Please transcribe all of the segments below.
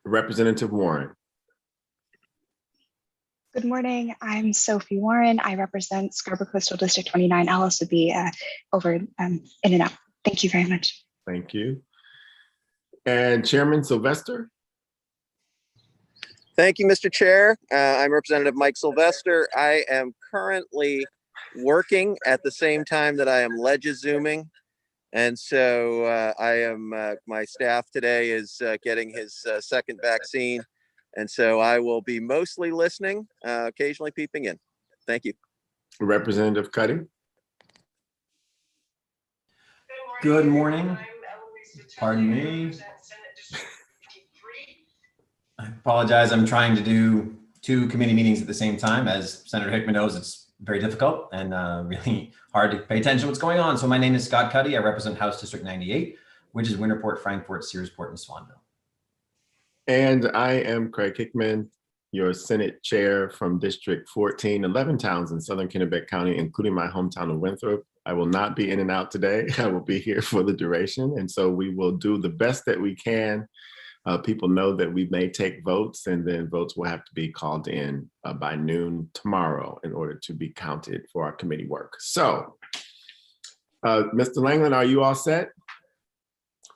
Representative Warren. Good morning. I'm Sophie Warren. I represent Scarborough Coastal District 29. I'll also be over in and out. Thank you very much. Thank you. And Chairman Sylvester. Thank you, Mr. Chair. I'm Representative Mike Sylvester. I am currently working at the same time that I am zooming. And so my staff today is getting his second vaccine. And so I will be mostly listening, occasionally peeping in. Thank you. Representative Cuddy. Good morning. Pardon me. I apologize. I'm trying to do 2 committee meetings at the same time. As Senator Hickman knows, it's very difficult and really hard to pay attention to what's going on. So my name is Scott Cuddy. I represent House District 98, which is Winterport, Frankport, Searsport, and Swanville. And I am Craig Hickman, your Senate Chair from District 14, 11 towns in Southern Kennebec County, including my hometown of Winthrop. I will not be in and out today. I will be here for the duration. And so we will do the best that we can. People know that we may take votes, and then votes will have to be called in by noon tomorrow in order to be counted for our committee work. So, Mr. Langland, are you all set?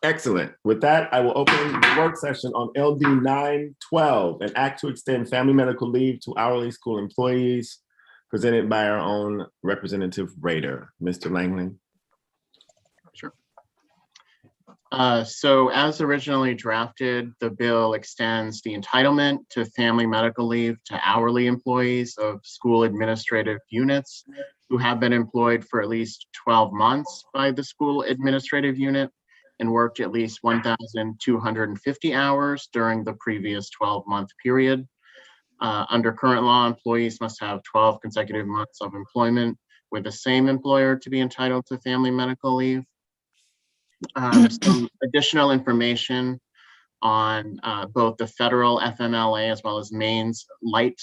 Excellent. With that, I will open the work session on LD 912, an act to extend family medical leave to hourly school employees, presented by our own Representative Rader. Mr. Langland. Sure. So as originally drafted, the bill extends the entitlement to family medical leave to hourly employees of school administrative units who have been employed for at least 12 months by the school administrative unit and worked at least 1,250 hours during the previous 12-month period. Under current law, employees must have 12 consecutive months of employment with the same employer to be entitled to family medical leave. Some additional information on both the federal FMLA as well as Maine's light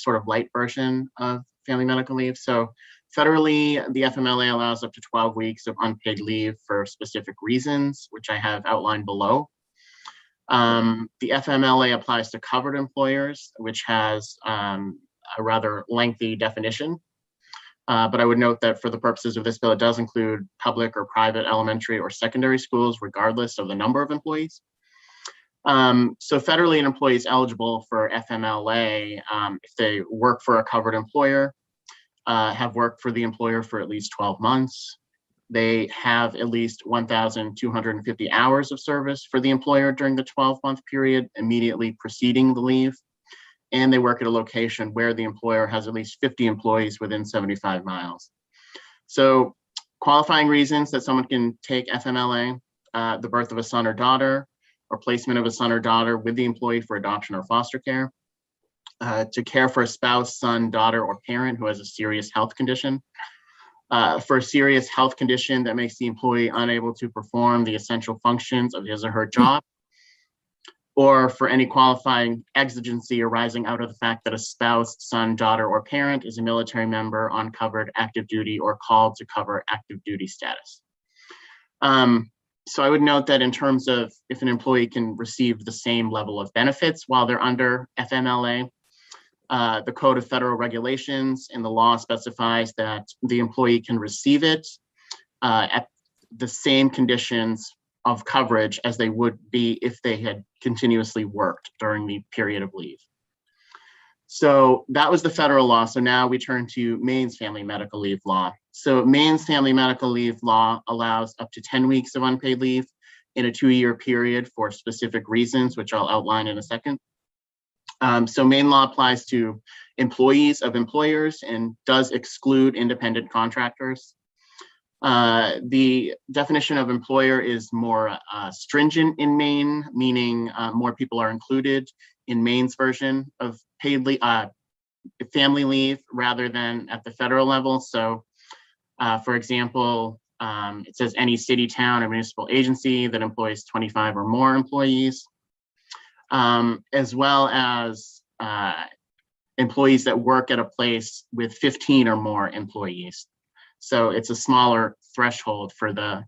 version of family medical leave. So federally, the FMLA allows up to 12 weeks of unpaid leave for specific reasons, which I have outlined below. The FMLA applies to covered employers, which has a rather lengthy definition. But I would note that for the purposes of this bill, it does include public or private elementary or secondary schools, regardless of the number of employees. So federally, an employee is eligible for FMLA if they work for a covered employer, have worked for the employer for at least 12 months. They have at least 1,250 hours of service for the employer during the 12-month period immediately preceding the leave. And they work at a location where the employer has at least 50 employees within 75 miles. So qualifying reasons that someone can take FMLA, the birth of a son or daughter, or placement of a son or daughter with the employee for adoption or foster care, to care for a spouse, son, daughter, or parent who has a serious health condition, for a serious health condition that makes the employee unable to perform the essential functions of his or her job, or for any qualifying exigency arising out of the fact that a spouse, son, daughter, or parent is a military member on covered active duty or called to cover active duty status. So I would note that in terms of if an employee can receive the same level of benefits while they're under FMLA, the Code of Federal Regulations and the law specifies that the employee can receive it at the same conditions of coverage as they would be if they had continuously worked during the period of leave. So that was the federal law. So now we turn to Maine's family medical leave law. So Maine's family medical leave law allows up to 10 weeks of unpaid leave in a 2-year period for specific reasons, which I'll outline in a second. So Maine law applies to employees of employers and does exclude independent contractors. The definition of employer is more stringent in Maine, meaning more people are included in Maine's version of paid leave, family leave rather than at the federal level. So, for example, it says any city, town, or municipal agency that employs 25 or more employees, as well as employees that work at a place with 15 or more employees. So it's a smaller threshold for the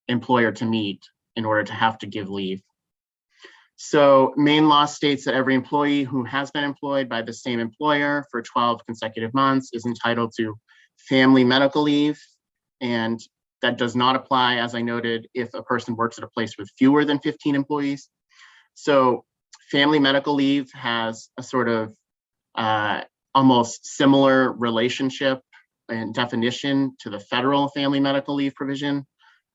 employer to meet in order to have to give leave. So Maine law states that every employee who has been employed by the same employer for 12 consecutive months is entitled to family medical leave. And that does not apply, as I noted, if a person works at a place with fewer than 15 employees. So family medical leave has a sort of almost similar relationship and definition to the federal family medical leave provision.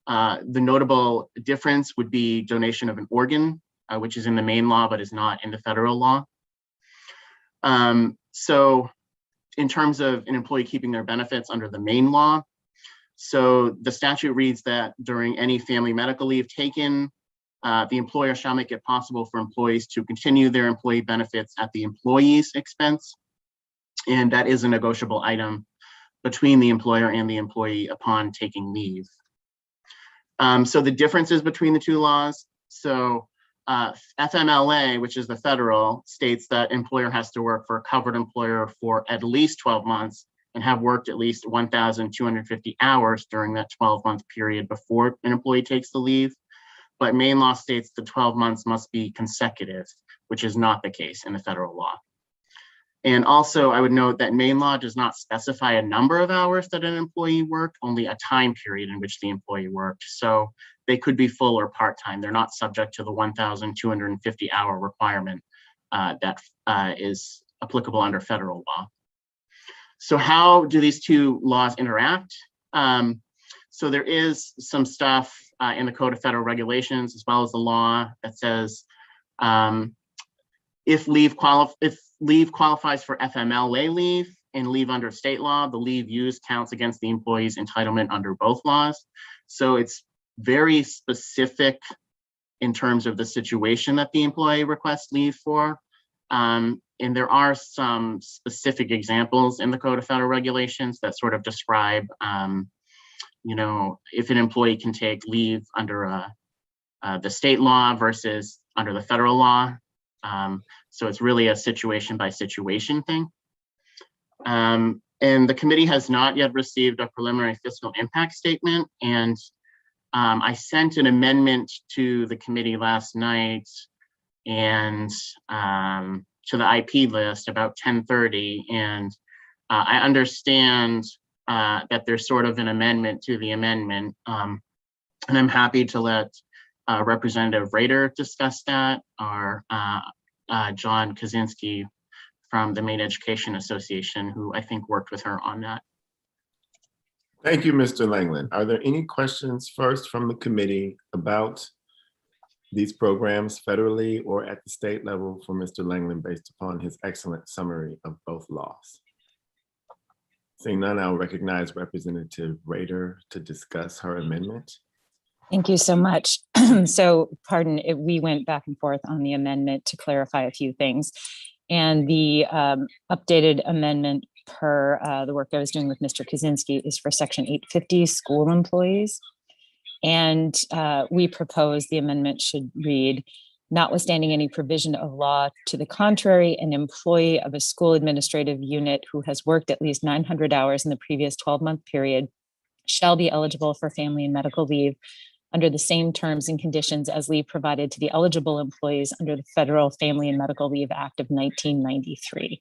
The notable difference would be donation of an organ, which is in the Maine law, but is not in the federal law. So in terms of an employee keeping their benefits under the Maine law, so the statute reads that during any family medical leave taken, the employer shall make it possible for employees to continue their employee benefits at the employee's expense. And that is a negotiable item between the employer and the employee upon taking leave. So the differences between the two laws. So FMLA, which is the federal, states that employer has to work for a covered employer for at least 12 months and have worked at least 1,250 hours during that 12-month period before an employee takes the leave. But Maine law states the 12 months must be consecutive, which is not the case in the federal law. And also, I would note that Maine law does not specify a number of hours that an employee worked, only a time period in which the employee worked. So they could be full or part-time. They're not subject to the 1,250 hour requirement that is applicable under federal law. So how do these two laws interact? So there is some stuff in the Code of Federal Regulations, as well as the law, that says if leave qualifies for FMLA leave and leave under state law, the leave used counts against the employee's entitlement under both laws. So it's very specific in terms of the situation that the employee requests leave for. And there are some specific examples in the Code of Federal Regulations that sort of describe, if an employee can take leave under the state law versus under the federal law. So it's really a situation by situation thing. And the committee has not yet received a preliminary fiscal impact statement. And I sent an amendment to the committee last night and to the IP list about 10:30. And I understand that there's sort of an amendment to the amendment. And I'm happy to let Representative Rader discuss that, or John Kaczynski from the Maine Education Association, who I think worked with her on that. Thank you, Mr. Langland. Are there any questions first from the committee about these programs federally or at the state level for Mr. Langland based upon his excellent summary of both laws? Seeing none, I'll recognize Representative Rader to discuss her amendment. Thank you so much. So, pardon, we went back and forth on the amendment to clarify a few things. And the updated amendment per the work I was doing with Mr. Kaczynski is for Section 850 school employees. And we propose the amendment should read, notwithstanding any provision of law to the contrary, an employee of a school administrative unit who has worked at least 900 hours in the previous 12-month period shall be eligible for family and medical leave under the same terms and conditions as leave provided to the eligible employees under the Federal Family and Medical Leave Act of 1993.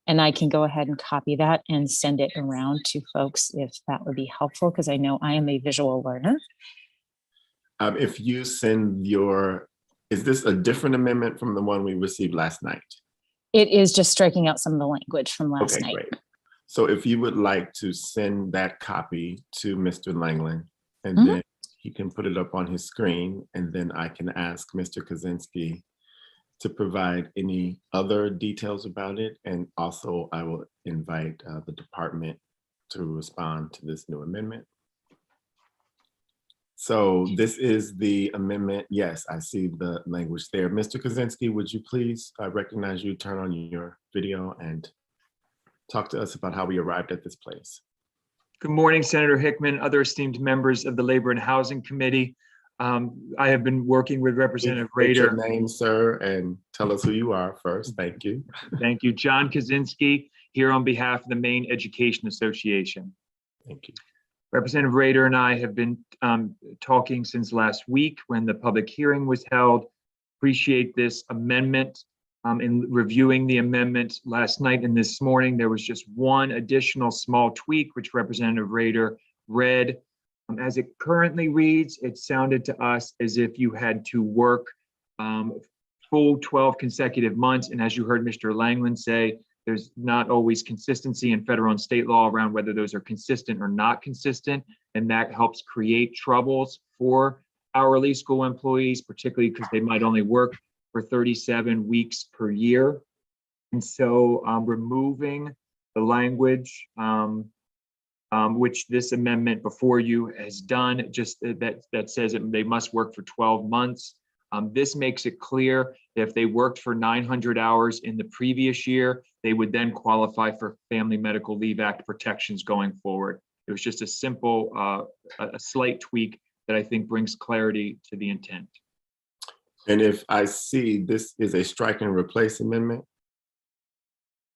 And I can go ahead and copy that and send it around to folks if that would be helpful, because I know I am a visual learner. If you send is this a different amendment from the one we received last night? It is just striking out some of the language from last night. Great. So if you would like to send that copy to Mr. Langland, and then he can put it up on his screen, and then I can ask Mr. Kaczynski to provide any other details about it. And also I will invite the department to respond to this new amendment. So this is the amendment. Yes, I see the language there. Mr. Kaczynski, would you please, I recognize you, turn on your video and talk to us about how we arrived at this place. Good morning, Senator Hickman, other esteemed members of the Labor and Housing Committee. I have been working with Representative Rader. Your name, sir, and tell us who you are first. Thank you. Thank you. John Kaczynski, here on behalf of the Maine Education Association. Thank you. Representative Rader and I have been talking since last week when the public hearing was held appreciate this amendment. In reviewing the amendment last night and this morning, there was just one additional small tweak, which Representative Rader read. As it currently reads, it sounded to us as if you had to work full 12 consecutive months. And as you heard Mr. Langland say, there's not always consistency in federal and state law around whether those are consistent or not consistent. And that helps create troubles for hourly school employees, particularly because they might only work for 37 weeks per year. And so removing the language, which this amendment before you has done, just that says that they must work for 12 months. This makes it clear that if they worked for 900 hours in the previous year, they would then qualify for Family Medical Leave Act protections going forward. It was just a simple, a slight tweak that I think brings clarity to the intent. And if I see this is a strike and replace amendment,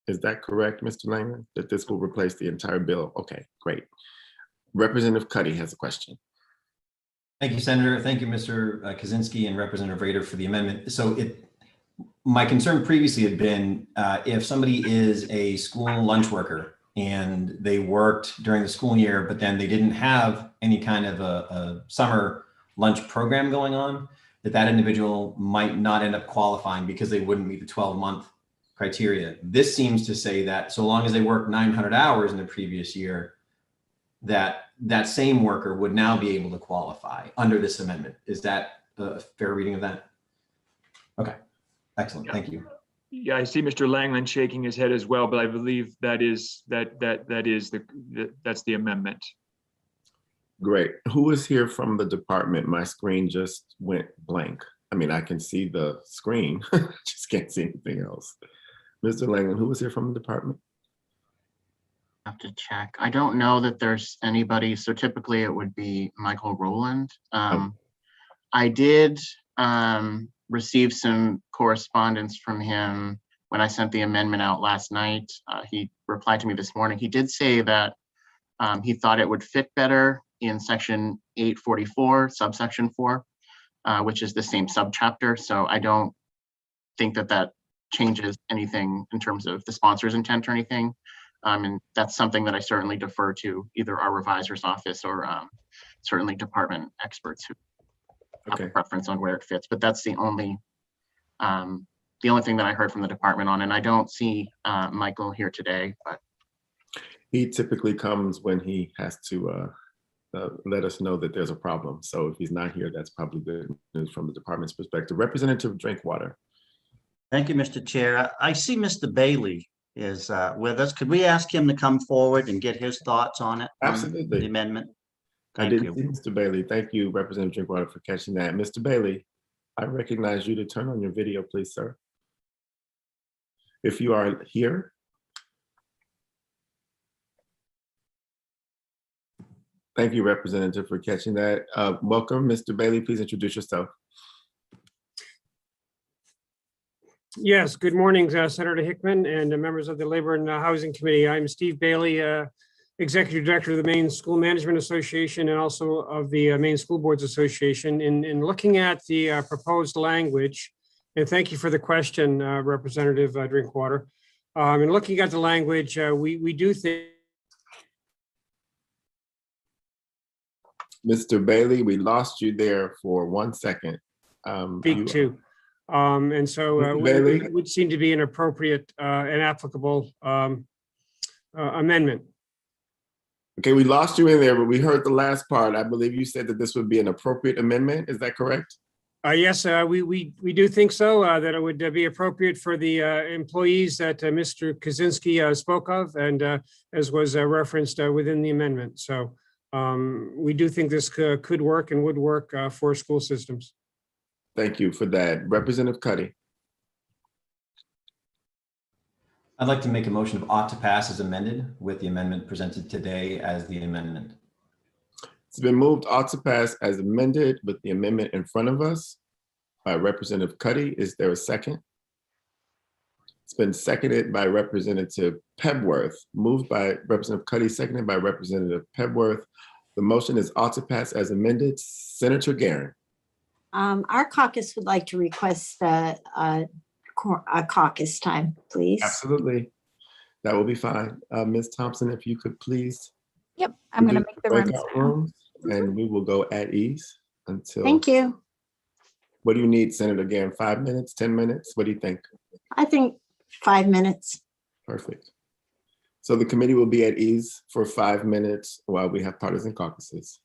is that correct, Mr. Langland, that this will replace the entire bill? Okay, great. Representative Cuddy has a question. Thank you, Senator. Thank you, Mr. Kaczynski and Representative Rader for the amendment. So my concern previously had been if somebody is a school lunch worker and they worked during the school year, but then they didn't have any kind of a summer lunch program going on, that individual might not end up qualifying because they wouldn't meet the 12-month criteria. This seems to say that so long as they work 900 hours in the previous year, that same worker would now be able to qualify under this amendment. Is that a fair reading of that? Okay, excellent. Yeah. Thank you. Yeah, I see Mr. Langland shaking his head as well, but I believe that's the amendment. Great. Who is here from the department? My screen just went blank. I mean, I can see the screen, just can't see anything else. Mr. Langland, who is here from the department? I have to check. I don't know that there's anybody. So typically it would be Michael Rowland. I did receive some correspondence from him when I sent the amendment out last night. He replied to me this morning. He did say that he thought it would fit better in section 844, subsection 4, which is the same subchapter. So I don't think that changes anything in terms of the sponsor's intent or anything. And that's something that I certainly defer to either our revisor's office or certainly department experts who have a preference on where it fits. But that's the only thing that I heard from the department on. And I don't see Michael here today, but He typically comes when he has to let us know that there's a problem. So if he's not here, that's probably good news from the department's perspective. Representative Drinkwater. Thank you, Mr. Chair. I see Mr. Bailey is with us. Could we ask him to come forward and get his thoughts on it? Absolutely. On the amendment. I Thank didn't you. see Mr. Bailey. Thank you, Representative Drinkwater, for catching that. Mr. Bailey, I recognize you to turn on your video, please, sir. If you are here. Thank you, Representative, for catching that. Welcome, Mr. Bailey. Please introduce yourself. Yes, good morning, Senator Hickman and members of the Labor and Housing Committee. I'm Steve Bailey, Executive Director of the Maine School Management Association and also of the Maine School Boards Association. In looking at the proposed language, and thank you for the question, Representative Drinkwater. In looking at the language, we do think. Mr. Bailey, we lost you there for 1 second. Speak to. And so it would seem to be an appropriate and applicable amendment. Okay, we lost you in there, but we heard the last part. I believe you said that this would be an appropriate amendment. Is that correct? Yes, we do think so, that it would be appropriate for the employees that Mr. Kaczynski spoke of and as was referenced within the amendment. So we do think this could work and would work for school systems. Thank you for that. Representative Cuddy. I'd like to make a motion of ought to pass as amended with the amendment presented today as the amendment. It's been moved ought to pass as amended with the amendment in front of us by Representative Cuddy. Is there a second? It's been seconded by Representative Pebworth. Moved by Representative Cuddy, seconded by Representative Pebworth. The motion is ought to pass as amended. Senator Guerin. Our caucus would like to request a caucus time, please. Absolutely. That will be fine. Ms. Thompson, if you could please. Yep, I'm going to reduce make the rooms breakout now. rooms, and we will go at ease until. Thank you. What do you need, Senator? Again, 5 minutes, 10 minutes? What do you think? I think 5 minutes. Perfect. So the committee will be at ease for 5 minutes while we have partisan caucuses.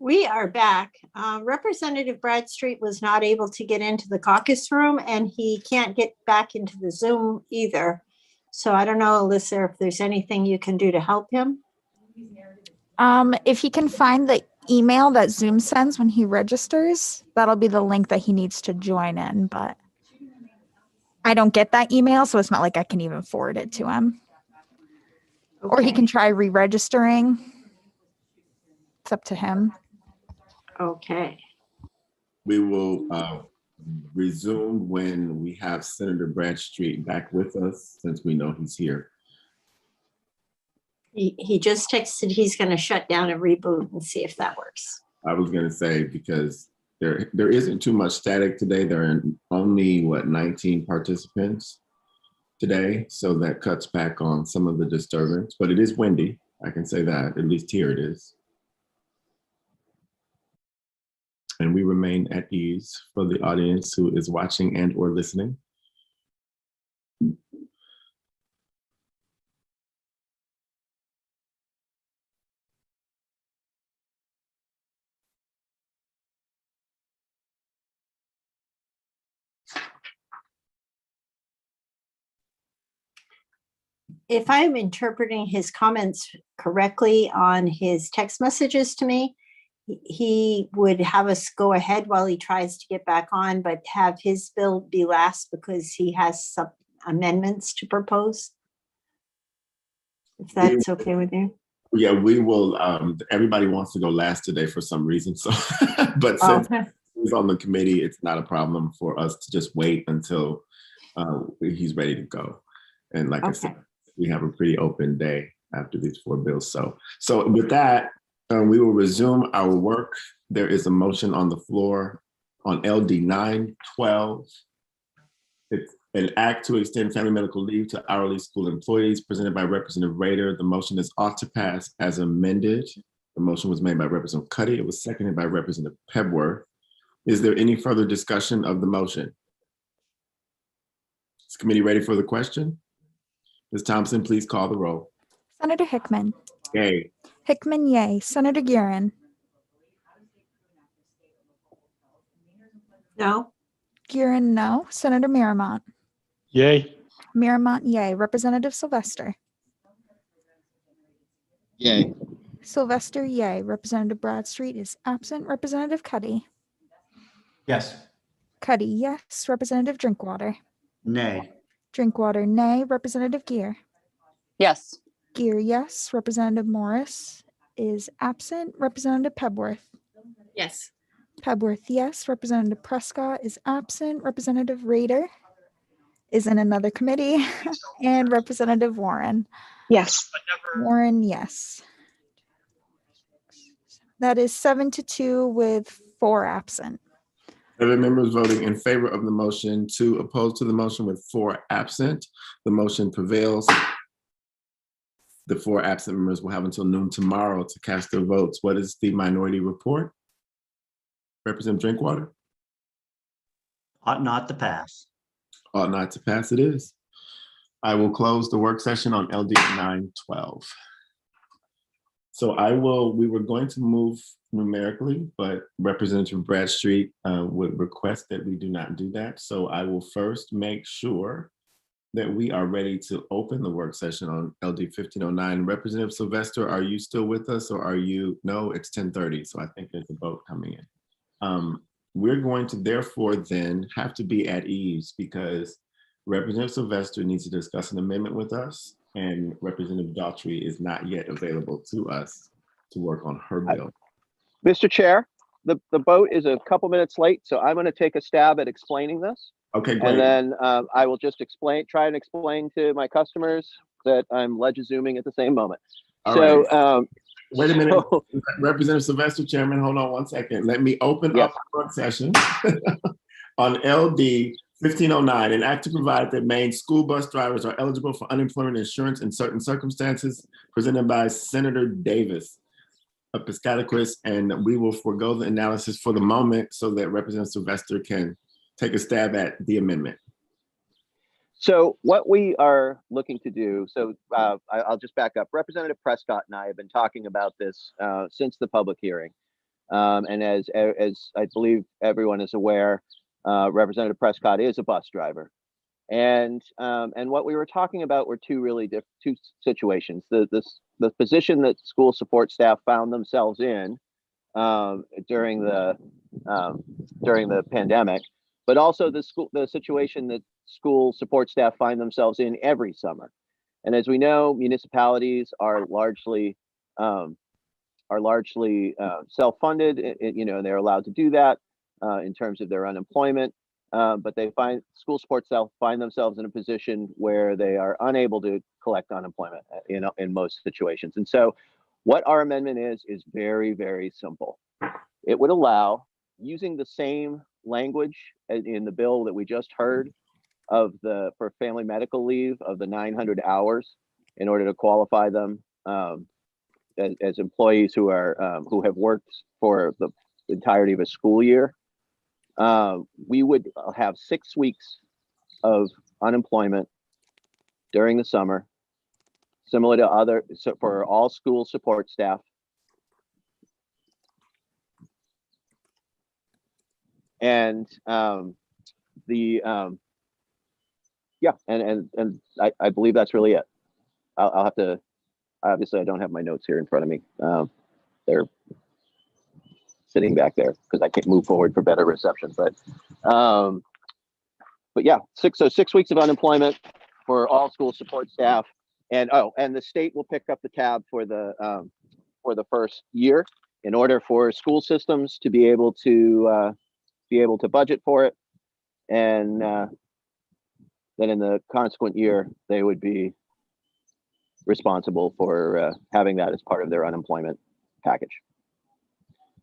We are back. Representative Bradstreet was not able to get into the caucus room and he can't get back into the Zoom either. So I don't know, Alyssa, if there's anything you can do to help him. If he can find the email that Zoom sends when he registers, that'll be the link that he needs to join in, but I don't get that email, so it's not like I can even forward it to him. Or he Okay. can try re-registering. It's up to him. Okay. We will resume when we have Senator Bradstreet back with us, since we know he's here. He just texted he's going to shut down and reboot and see if that works. I was going to say, because there isn't too much static today. There are only, 19 participants today. So that cuts back on some of the disturbance, but it is windy. I can say that, at least here it is. And we remain at ease for the audience who is watching and or listening. If I'm interpreting his comments correctly on his text messages to me, he would have us go ahead while he tries to get back on, but have his bill be last because he has some amendments to propose. If that's okay with you. Yeah, we will. Everybody wants to go last today for some reason. So, but since he's on the committee, it's not a problem for us to just wait until he's ready to go. And like I said, we have a pretty open day after these 4 bills. So with that, we will resume our work. There is a motion on the floor on LD 912. It's an act to extend family medical leave to hourly school employees, presented by Representative Rader. The motion is ought to pass as amended. The motion was made by Representative Cuddy. It was seconded by Representative Pebworth. Is there any further discussion of the motion? Is the committee ready for the question? Ms. Thompson, please call the roll. Senator Hickman. Yay. Hickman, yay. Senator Guerin. No. Guerin, no. Senator Miramont. Yay. Miramont, yay. Representative Sylvester. Yay. Sylvester, yay. Representative Bradstreet is absent. Representative Cuddy. Yes. Cuddy, yes. Representative Drinkwater. Nay. Drinkwater, nay. Representative Gear. Yes. Gear, yes. Representative Morris is absent. Representative Pebworth. Yes. Pebworth, yes. Representative Prescott is absent. Representative Rader is in another committee. And Representative Warren. Yes. Warren, yes. That is 7-2 with 4 absent. 7 members voting in favor of the motion, 2 opposed to the motion with 4 absent. The motion prevails. The 4 absent members will have until noon tomorrow to cast their votes. What is the minority report? Representative Drinkwater? Ought not to pass. Ought not to pass, it is. I will close the work session on LD 912. So we were going to move numerically, but Representative Bradstreet would request that we do not do that. So I will first make sure that we are ready to open the work session on LD 1509. Representative Sylvester, are you still with us, or are you? No, it's 10:30, so I think there's a vote coming in. We're going to therefore then have to be at ease, because Representative Sylvester needs to discuss an amendment with us, and Representative Daughtry is not yet available to us to work on her bill. Mr. Chair, the vote is a couple minutes late, so I'm going to take a stab at explaining this. Okay, great. And then I will just try and explain to my customers that I'm Zooming at the same moment. All so, right. Wait a minute, Representative Sylvester, Chairman, hold on one second. Let me open up the work session on LD 1509, an act to provide that Maine school bus drivers are eligible for unemployment insurance in certain circumstances, presented by Senator Davis of Piscataquis, and we will forego the analysis for the moment so that Representative Sylvester can take a stab at the amendment. So what we are looking to do, so I'll just back up. Representative Prescott and I have been talking about this since the public hearing. And as I believe everyone is aware, Representative Prescott is a bus driver. And what we were talking about were two situations. The position that school support staff found themselves in during the pandemic, but also the situation that school support staff find themselves in every summer. And as we know, municipalities are largely self-funded. They're allowed to do that in terms of their unemployment. But school support staff find themselves in a position where they are unable to collect unemployment in most situations. And so what our amendment is very, very simple. It would allow, using the same language in the bill that we just heard for family medical leave of the 900 hours in order to qualify them as employees who have worked for the entirety of a school year. We would have 6 weeks of unemployment during the summer, similar to for all school support staff. And I believe that's really it. I'll have to, obviously I don't have my notes here in front of me. They're sitting back there because I can't move forward for better reception. But yeah, 6 weeks of unemployment for all school support staff, and the state will pick up the tab for the first year in order for school systems to be able to budget for it, and then in the consequent year they would be responsible for having that as part of their unemployment package.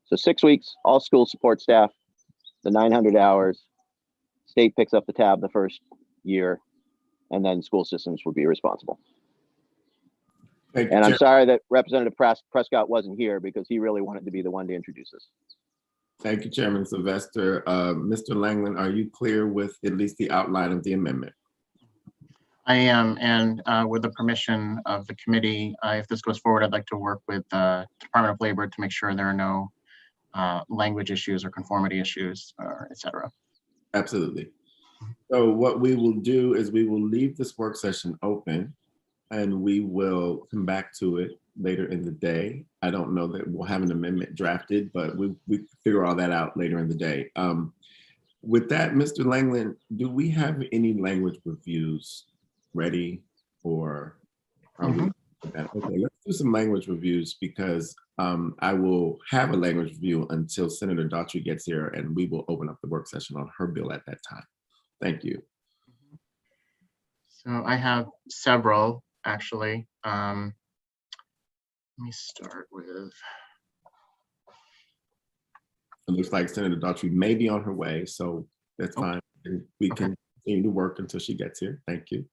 So 6 weeks, all school support staff, the 900 hours, state picks up the tab the first year, and then school systems would be responsible. And I'm sorry that Representative Prescott wasn't here because he really wanted to be the one to introduce this. Thank you, Chairman Sylvester. Mr. Langland, are you clear with at least the outline of the amendment? I am, and with the permission of the committee, if this goes forward, I'd like to work with the Department of Labor to make sure there are no language issues or conformity issues, et cetera. Absolutely. So what we will do is we will leave this work session open and we will come back to it later in the day. I don't know that we'll have an amendment drafted, but we figure all that out later in the day. With that, Mr. Langland, do we have any language reviews ready, or are we? Okay, let's do some language reviews because I will have a language review until Senator Daughtry gets here, and we will open up the work session on her bill at that time. Thank you. So I have several, actually. Let me start with. It looks like Senator Daughtry may be on her way, so that's fine. And we can continue to work until she gets here. Thank you.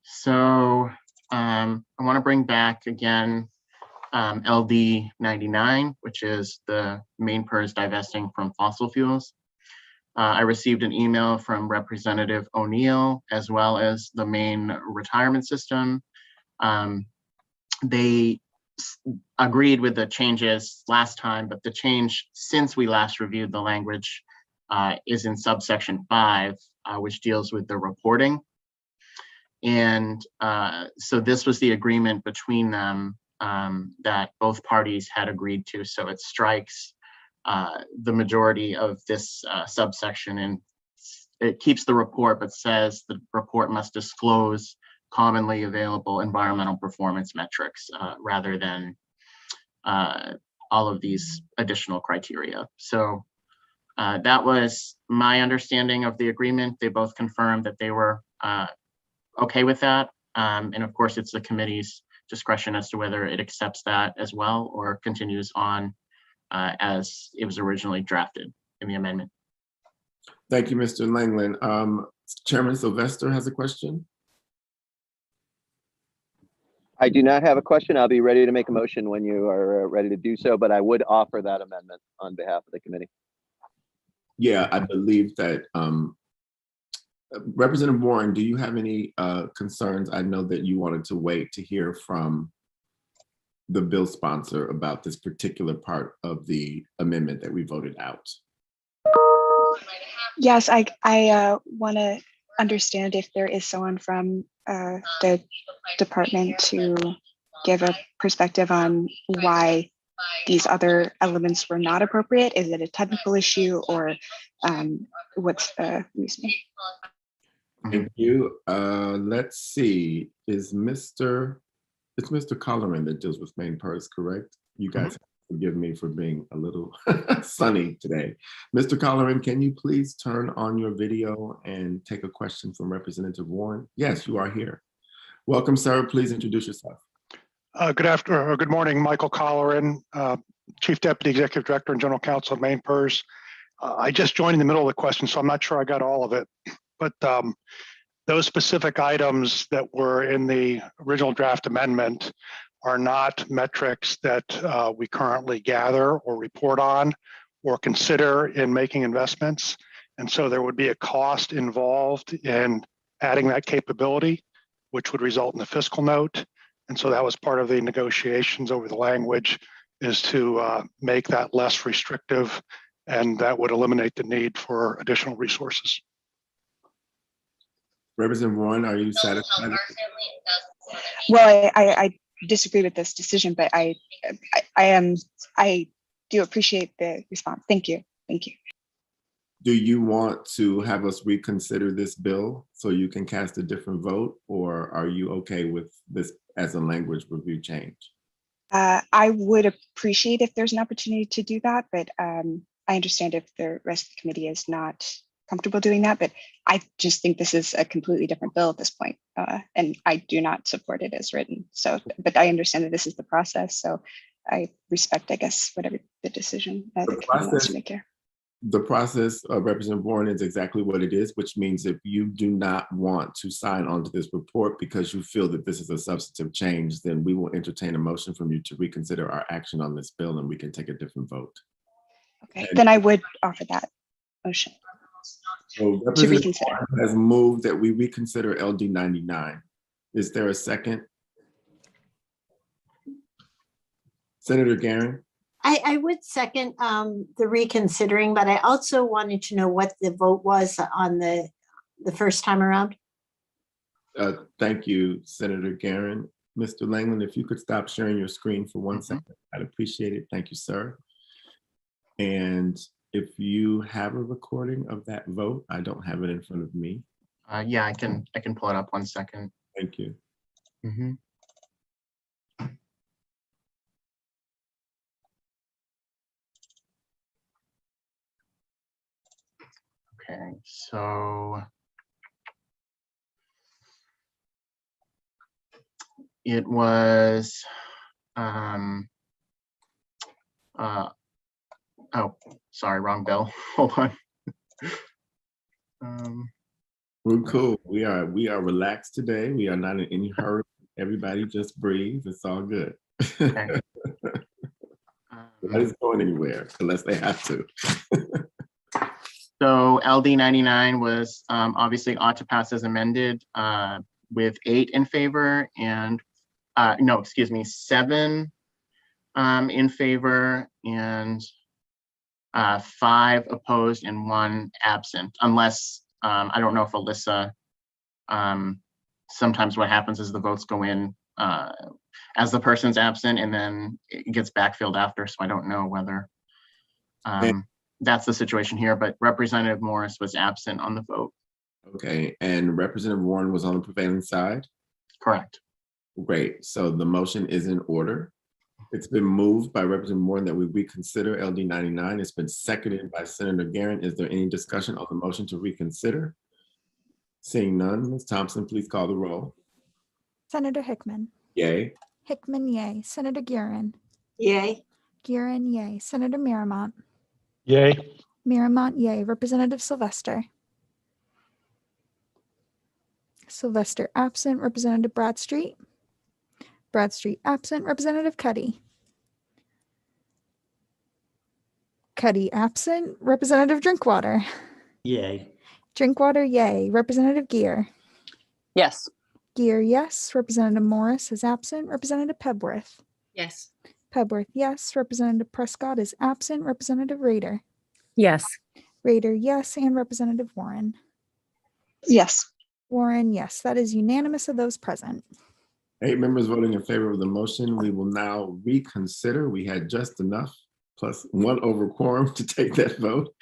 So I want to bring back again LD 99, which is the main PERS divesting from fossil fuels. I received an email from Representative O'Neill as well as the main retirement system. They agreed with the changes last time, but the change since we last reviewed the language is in subsection 5, which deals with the reporting. And so this was the agreement between them that both parties had agreed to. So it strikes the majority of this subsection, and it keeps the report, but says the report must disclose commonly available environmental performance metrics rather than all of these additional criteria. So that was my understanding of the agreement. They both confirmed that they were okay with that. And of course, it's the committee's discretion as to whether it accepts that as well or continues on as it was originally drafted in the amendment. Thank you, Mr. Langland. Chairman Sylvester has a question. I do not have a question. I'll be ready to make a motion when you are ready to do so, but I would offer that amendment on behalf of the committee. Yeah, I believe that Representative Warren, do you have any concerns? I know that you wanted to wait to hear from the bill sponsor about this particular part of the amendment that we voted out? Yes, I want to understand if there is someone from the department to give a perspective on why these other elements were not appropriate. Is it a technical issue, or what's the reason? Thank you. Let's see. It's Mr. Colleran that deals with main purse, correct? You guys forgive me for being a little sunny today. Mr. Colleran, can you please turn on your video and take a question from Representative Warren? Yes, you are here. Welcome, sir. Please introduce yourself. Good morning, Michael Colleran, Chief Deputy Executive Director and General Counsel of Maine PERS. I just joined in the middle of the question, so I'm not sure I got all of it. But those specific items that were in the original draft amendment are not metrics that we currently gather or report on or consider in making investments. And so there would be a cost involved in adding that capability, which would result in a fiscal note. And so that was part of the negotiations over the language, is to make that less restrictive, and that would eliminate the need for additional resources. Representative Warren, are you satisfied? Well, I disagree with this decision, but I do appreciate the response. Thank you. Thank you. Do you want to have us reconsider this bill so you can cast a different vote, or are you okay with this as a language review change? I would appreciate if there's an opportunity to do that, but I understand if the rest of the committee is not comfortable doing that, but I just think this is a completely different bill at this point, and I do not support it as written. So, but I understand that this is the process, so I respect, I guess, whatever the decision the committee wants to make here. The process of Representative Warren is exactly what it is, which means if you do not want to sign onto this report because you feel that this is a substantive change, then we will entertain a motion from you to reconsider our action on this bill, and we can take a different vote. Okay, then I would offer that motion. So Representative Warren has moved that we reconsider LD 99. Is there a second? Senator Guerin? I would second the reconsidering, but I also wanted to know what the vote was on the first time around. Thank you, Senator Guerin. Mr. Langland, if you could stop sharing your screen for 1 second, I'd appreciate it. Thank you, sir. And if you have a recording of that vote, I don't have it in front of me. Yeah, I can pull it up 1 second. Thank you. Okay, so it was, oh, sorry, wrong bill. Hold on. We're cool. We are relaxed today. We are not in any hurry. Everybody just breathe. It's all good. Okay. Nobody's going anywhere unless they have to. So LD 99 was obviously ought to pass as amended with 8 in favor and no, excuse me, 7 in favor and 5 opposed and 1 absent, unless I don't know if Alyssa, sometimes what happens is the votes go in as the person's absent and then it gets backfilled after. So I don't know whether that's the situation here, but Representative Morris was absent on the vote. Okay, and Representative Warren was on the prevailing side? Correct. Great, so the motion is in order. It's been moved by Representative Warren that we reconsider LD 99. It's been seconded by Senator Guerin. Is there any discussion on the motion to reconsider? Seeing none, Ms. Thompson, please call the roll. Senator Hickman. Yay. Hickman, yay. Senator Guerin. Yay. Guerin, yay. Senator Miramont. Yay. Miramont, yay. Representative Sylvester. Sylvester absent. Representative Bradstreet. Bradstreet absent. Representative Cuddy. Cuddy absent. Representative Drinkwater. Yay. Drinkwater, yay. Representative Gear. Yes. Gear, yes. Representative Morris is absent. Representative Pebworth. Yes. Pebworth, yes. Representative Prescott is absent. Representative Rader. Yes. Rader, yes. And Representative Warren. Yes. Warren, yes. That is unanimous of those present. 8 members voting in favor of the motion. We will now reconsider. We had just enough plus 1 over quorum to take that vote.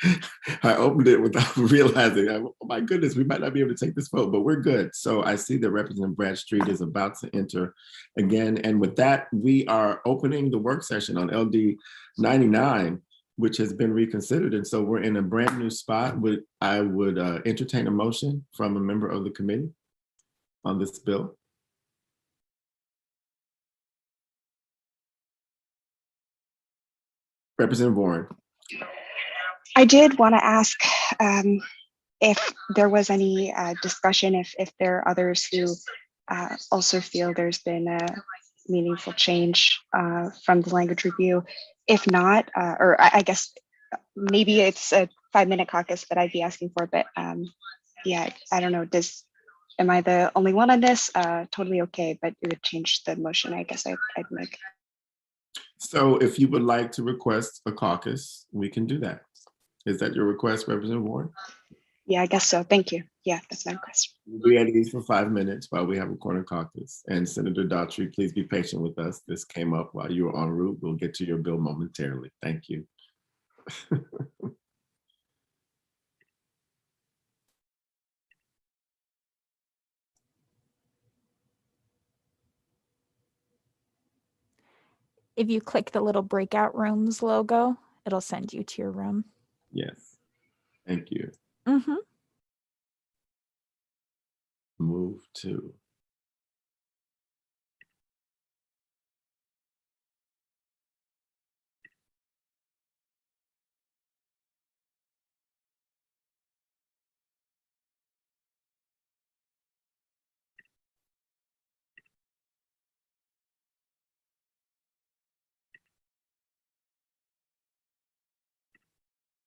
I opened it without realizing, oh my goodness, we might not be able to take this vote, but we're good. So I see that Representative Bradstreet is about to enter again. And with that, we are opening the work session on LD 99, which has been reconsidered. And so we're in a brand new spot. I would entertain a motion from a member of the committee on this bill. Representative Warren. I did want to ask if there was any discussion, if there are others who also feel there's been a meaningful change from the language review. If not, or I guess maybe it's a 5-minute caucus that I'd be asking for, but yeah, I don't know. Am I the only one on this? Totally okay, but it would change the motion. I guess I'd make. So if you would like to request a caucus, we can do that. Is that your request, Representative Warren? Yeah, I guess so. Thank you. Yeah, that's my request. We'll be at ease for 5 minutes while we have a corner caucus. And Senator Daughtry, please be patient with us. This came up while you were en route. We'll get to your bill momentarily. Thank you. If you click the little breakout rooms logo, it'll send you to your room. Yes. Thank you. Mm-hmm. Move to.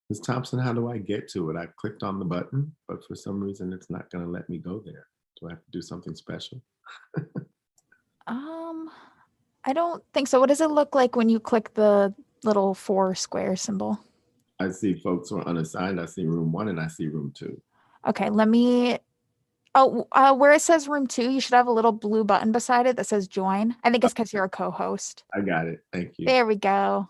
Ms. Thompson, how do I get to it? I clicked on the button, but for some reason it's not going to let me go there. Do I have to do something special? I don't think so. What does it look like when you click the little 4 square symbol? I see folks who are unassigned. I see room 1 and I see room 2. Okay, let me. Oh, where it says room 2, you should have a little blue button beside it that says join. I think it's because you're a co-host. I got it. Thank you. There we go.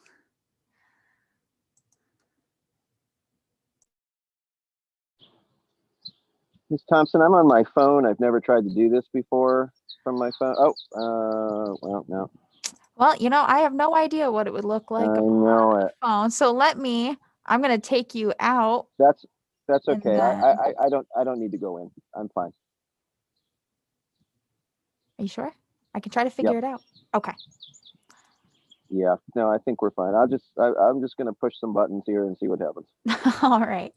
Ms. Thompson, I'm on my phone. I've never tried to do this before from my phone. Oh, well, no. Well, you know, I have no idea what it would look like I on know my it. phone. So I'm going to take you out. That's and okay. then- I don't need to go in. I'm fine. Are you sure? I can try to figure it out. Okay. Yeah, no, I think we're fine. I'm just gonna push some buttons here and see what happens. All right.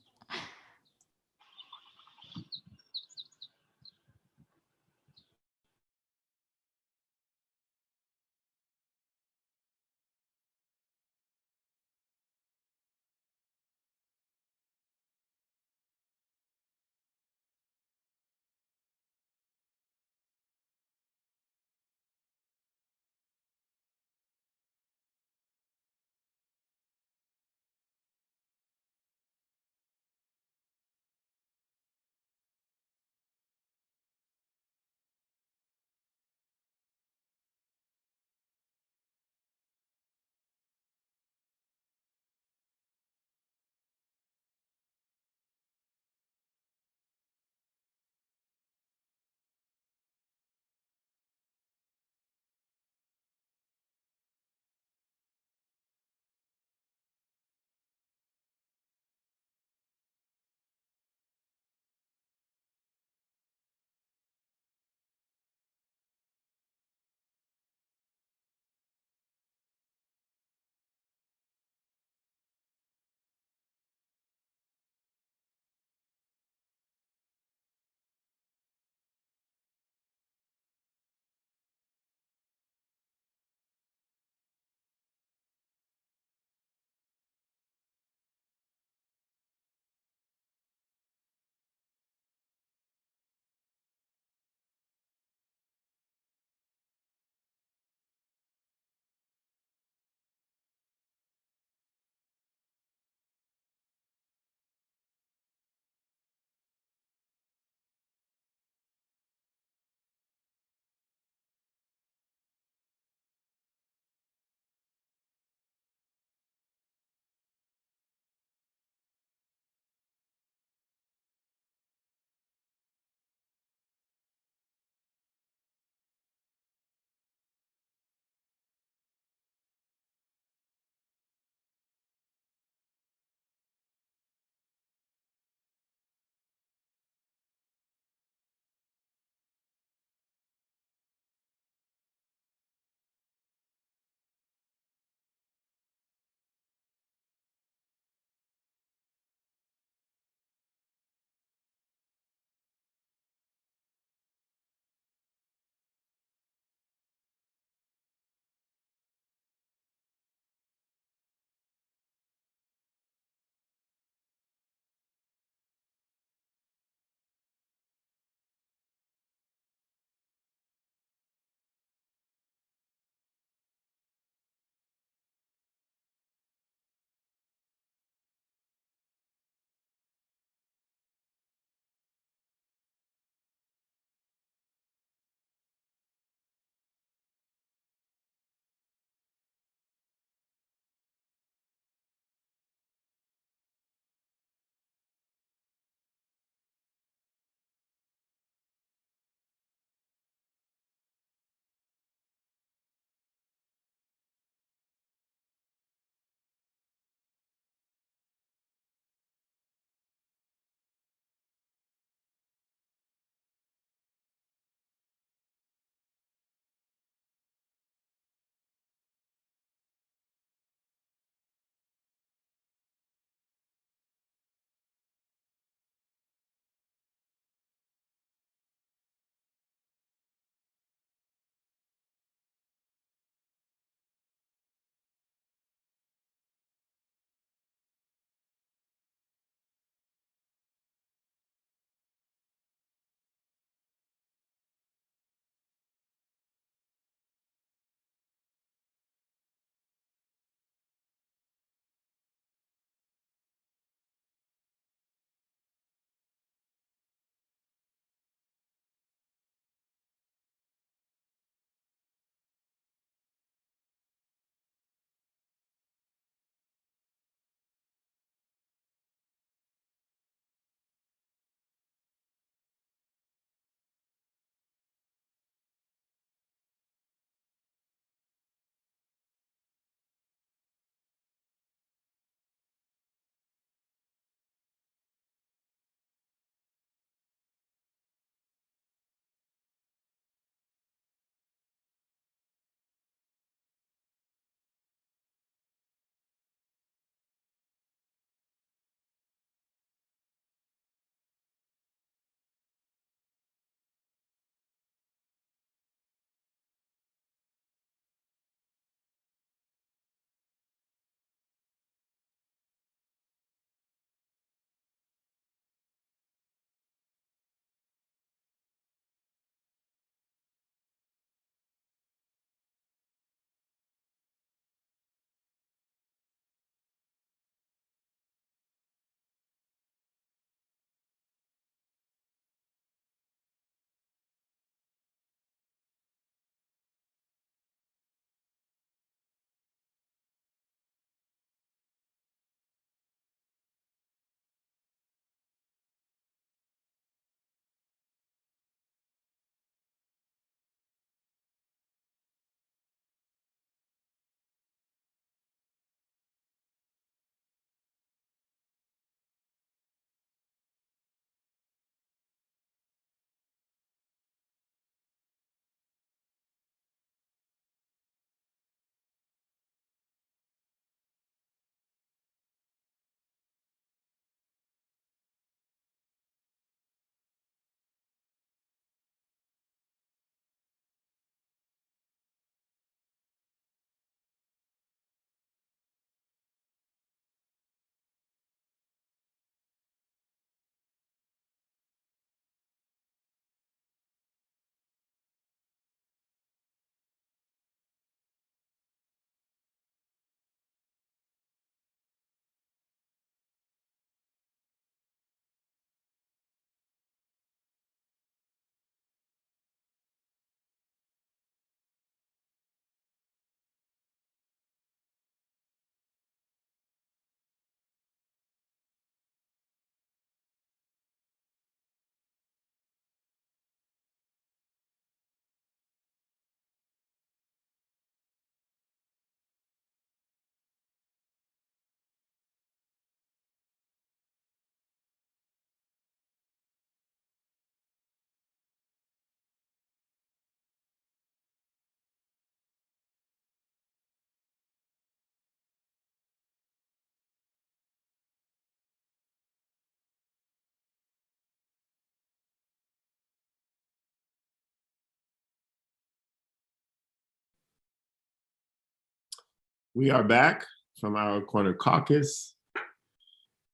We are back from our corner caucus.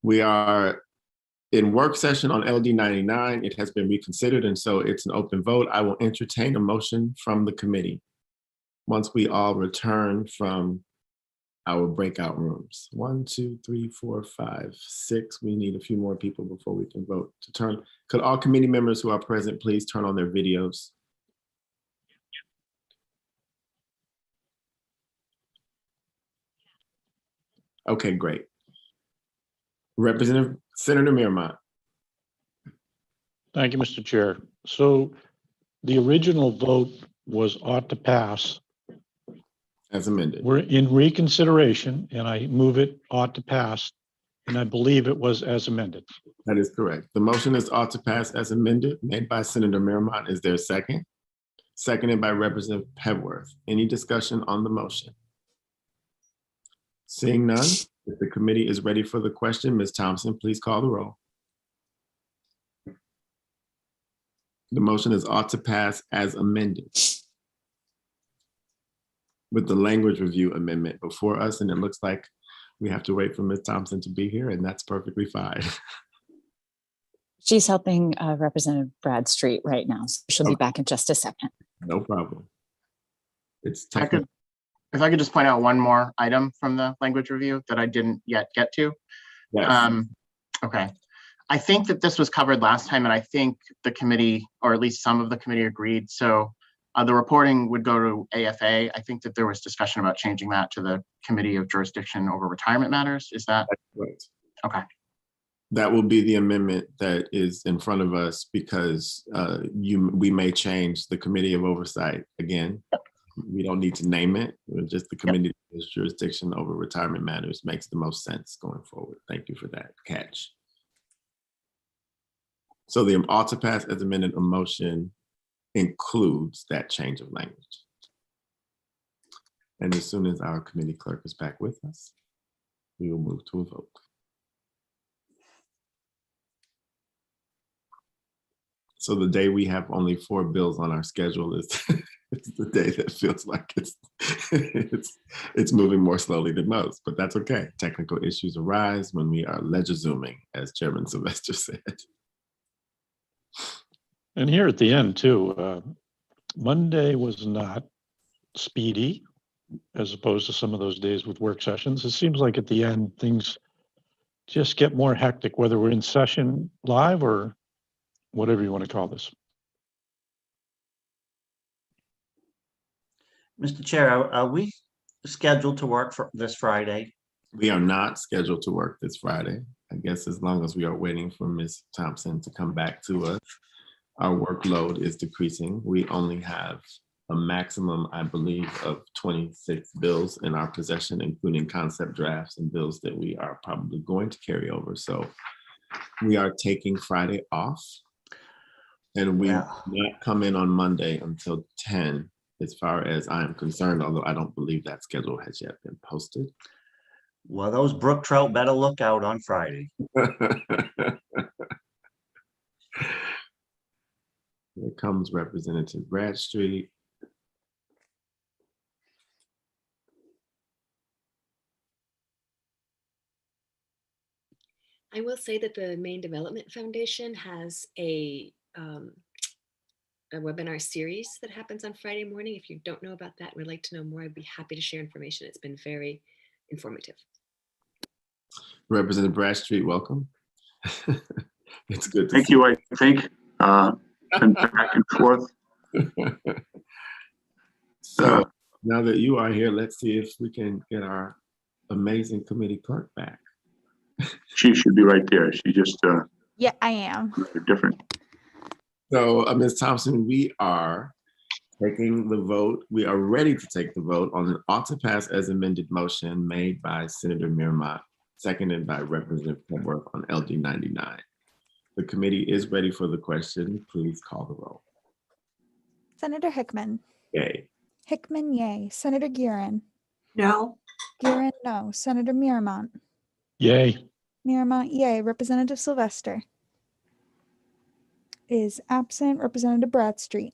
We are in work session on LD 99. It has been reconsidered, and so it's an open vote. I will entertain a motion from the committee once we all return from our breakout rooms. 1, 2, 3, 4, 5, 6. We need a few more people before we can vote to turn. Could all committee members who are present please turn on their videos? Okay, great. Representative Senator Miramont. Thank you, Mr. Chair. So the original vote was ought to pass. As amended. We're in reconsideration, and I move it ought to pass, and I believe it was as amended. That is correct. The motion is ought to pass as amended, made by Senator Miramont. Is there a second? Seconded by Representative Pebworth. Any discussion on the motion? Seeing none, if the committee is ready for the question, Ms. Thompson, please call the roll. The motion is ought to pass as amended, with the language review amendment before us, and it looks like we have to wait for Ms. Thompson to be here, and that's perfectly fine. She's helping Representative Bradstreet right now, so she'll be back in just a second. No problem. It's If I technical. could just point out one more item from the language review that I didn't yet get to. Yes. Okay. I think that this was covered last time, and I think the committee, or at least some of the committee, agreed. So the reporting would go to AFA. I think that there was discussion about changing that to the Committee of Jurisdiction over Retirement Matters. Is that right? Okay? That will be the amendment that is in front of us, because we may change the Committee of Oversight again. We don't need to name it. Just the Committee of Jurisdiction over Retirement Matters makes the most sense going forward. Thank you for that catch. So the ought to pass as amended motion includes that change of language. And as soon as our committee clerk is back with us, we will move to a vote. So the day we have only 4 bills on our schedule is it's the day that feels like it's moving more slowly than most, but that's okay. Technical issues arise when we are ledger-zooming, as Chairman Sylvester said. And here at the end too, Monday was not speedy as opposed to some of those days with work sessions. It seems like at the end, things just get more hectic, whether we're in session live or whatever you want to call this. Mr. Chair, are we scheduled to work for this Friday? We are not scheduled to work this Friday. I guess as long as we are waiting for Ms. Thompson to come back to us, our workload is decreasing. We only have a maximum, I believe, of 26 bills in our possession, including concept drafts and bills that we are probably going to carry over. So we are taking Friday off, and we will not come in on Monday until 10, as far as I am concerned, although I don't believe that schedule has yet been posted. Well, those brook trout better look out on Friday. Here comes Representative Bradstreet. I will say that the Maine Development Foundation has a webinar series that happens on Friday morning. If you don't know about that and would like to know more, I'd be happy to share information. It's been very informative. Representative Bradstreet, welcome. It's good to Thank see you, I think. And back and forth. So now that you are here, let's see if we can get our amazing committee clerk back. She should be right there. She just Yeah, I am. different. So Ms. Thompson, we are taking the vote. We are ready to take the vote on an ought to pass as amended motion made by Senator Miramont, seconded by Representative Pebworth on LD 99. The committee is ready for the question. Please call the roll. Senator Hickman. Yay. Hickman, yay. Senator Guerin. No. Guerin, no. Senator Miramont. Yay. Miramont, yay. Representative Sylvester is absent. Representative Bradstreet.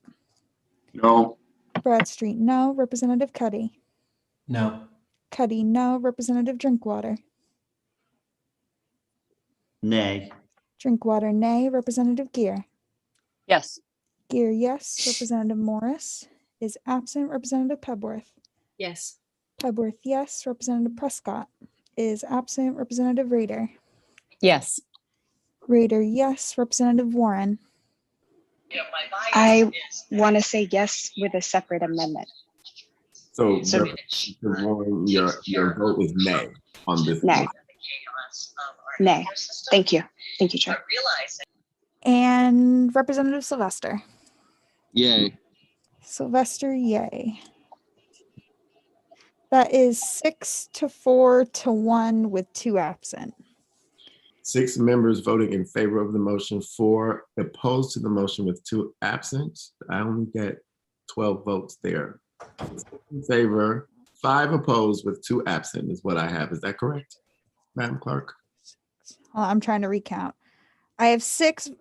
No. Bradstreet, no. Representative Cuddy. No. Cuddy, no. Representative Drinkwater. Nay. Drinkwater, nay. Representative Gear. Yes. Gear, yes. Representative Morris is absent. Representative Pebworth. Yes. Pebworth, yes. Representative Prescott is absent. Representative Rader. Yes. Rader, yes. Representative Warren. I want to say yes with a separate amendment. So, So- Representative Warren, your vote is nay on this. Nay. motion. Nay. Thank you. Thank you, Chair. And Representative Sylvester. Yay. Sylvester, yay. That is 6-4-1 with 2 absent. 6 members voting in favor of the motion, 4 opposed to the motion with 2 absent. I only get 12 votes there. 6 in favor, 5 opposed with 2 absent is what I have. Is that correct, Madam Clerk? I'm trying to recount. I have 6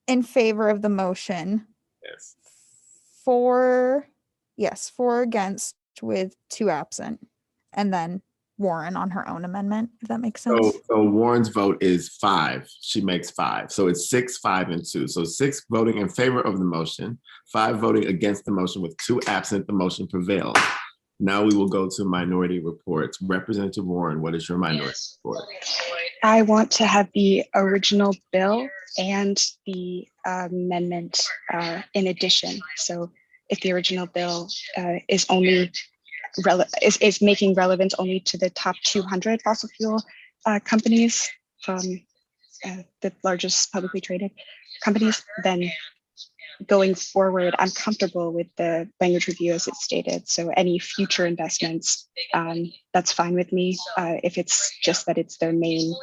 in favor of the motion. Yes. 4 against with 2 absent. And then Warren on her own amendment, if that makes sense. So Warren's vote is 5. She makes 5. So it's 6, 5, and 2. So 6 voting in favor of the motion, 5 voting against the motion with 2 absent. The motion prevails. Now we will go to minority reports. Representative Warren, what is your minority report? I want to have the original bill and the amendment in addition. So if the original bill is only is making relevance only to the top 200 fossil fuel companies from the largest publicly traded companies, then going forward, I'm comfortable with the language review as it's stated. So any future investments, that's fine with me. If it's just that it's their main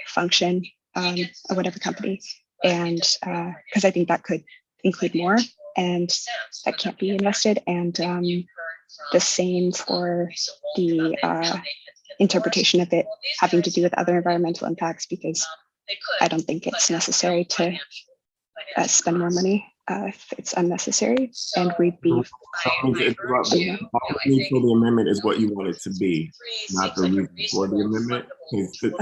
function of whatever company. And because I think that could include more and that can't be invested. And the same for the interpretation of it having to do with other environmental impacts, because I don't think it's necessary to spend more money if it's unnecessary, and we'd be. All you need for the amendment is what you want it to be, not the reason for the amendment. Mr.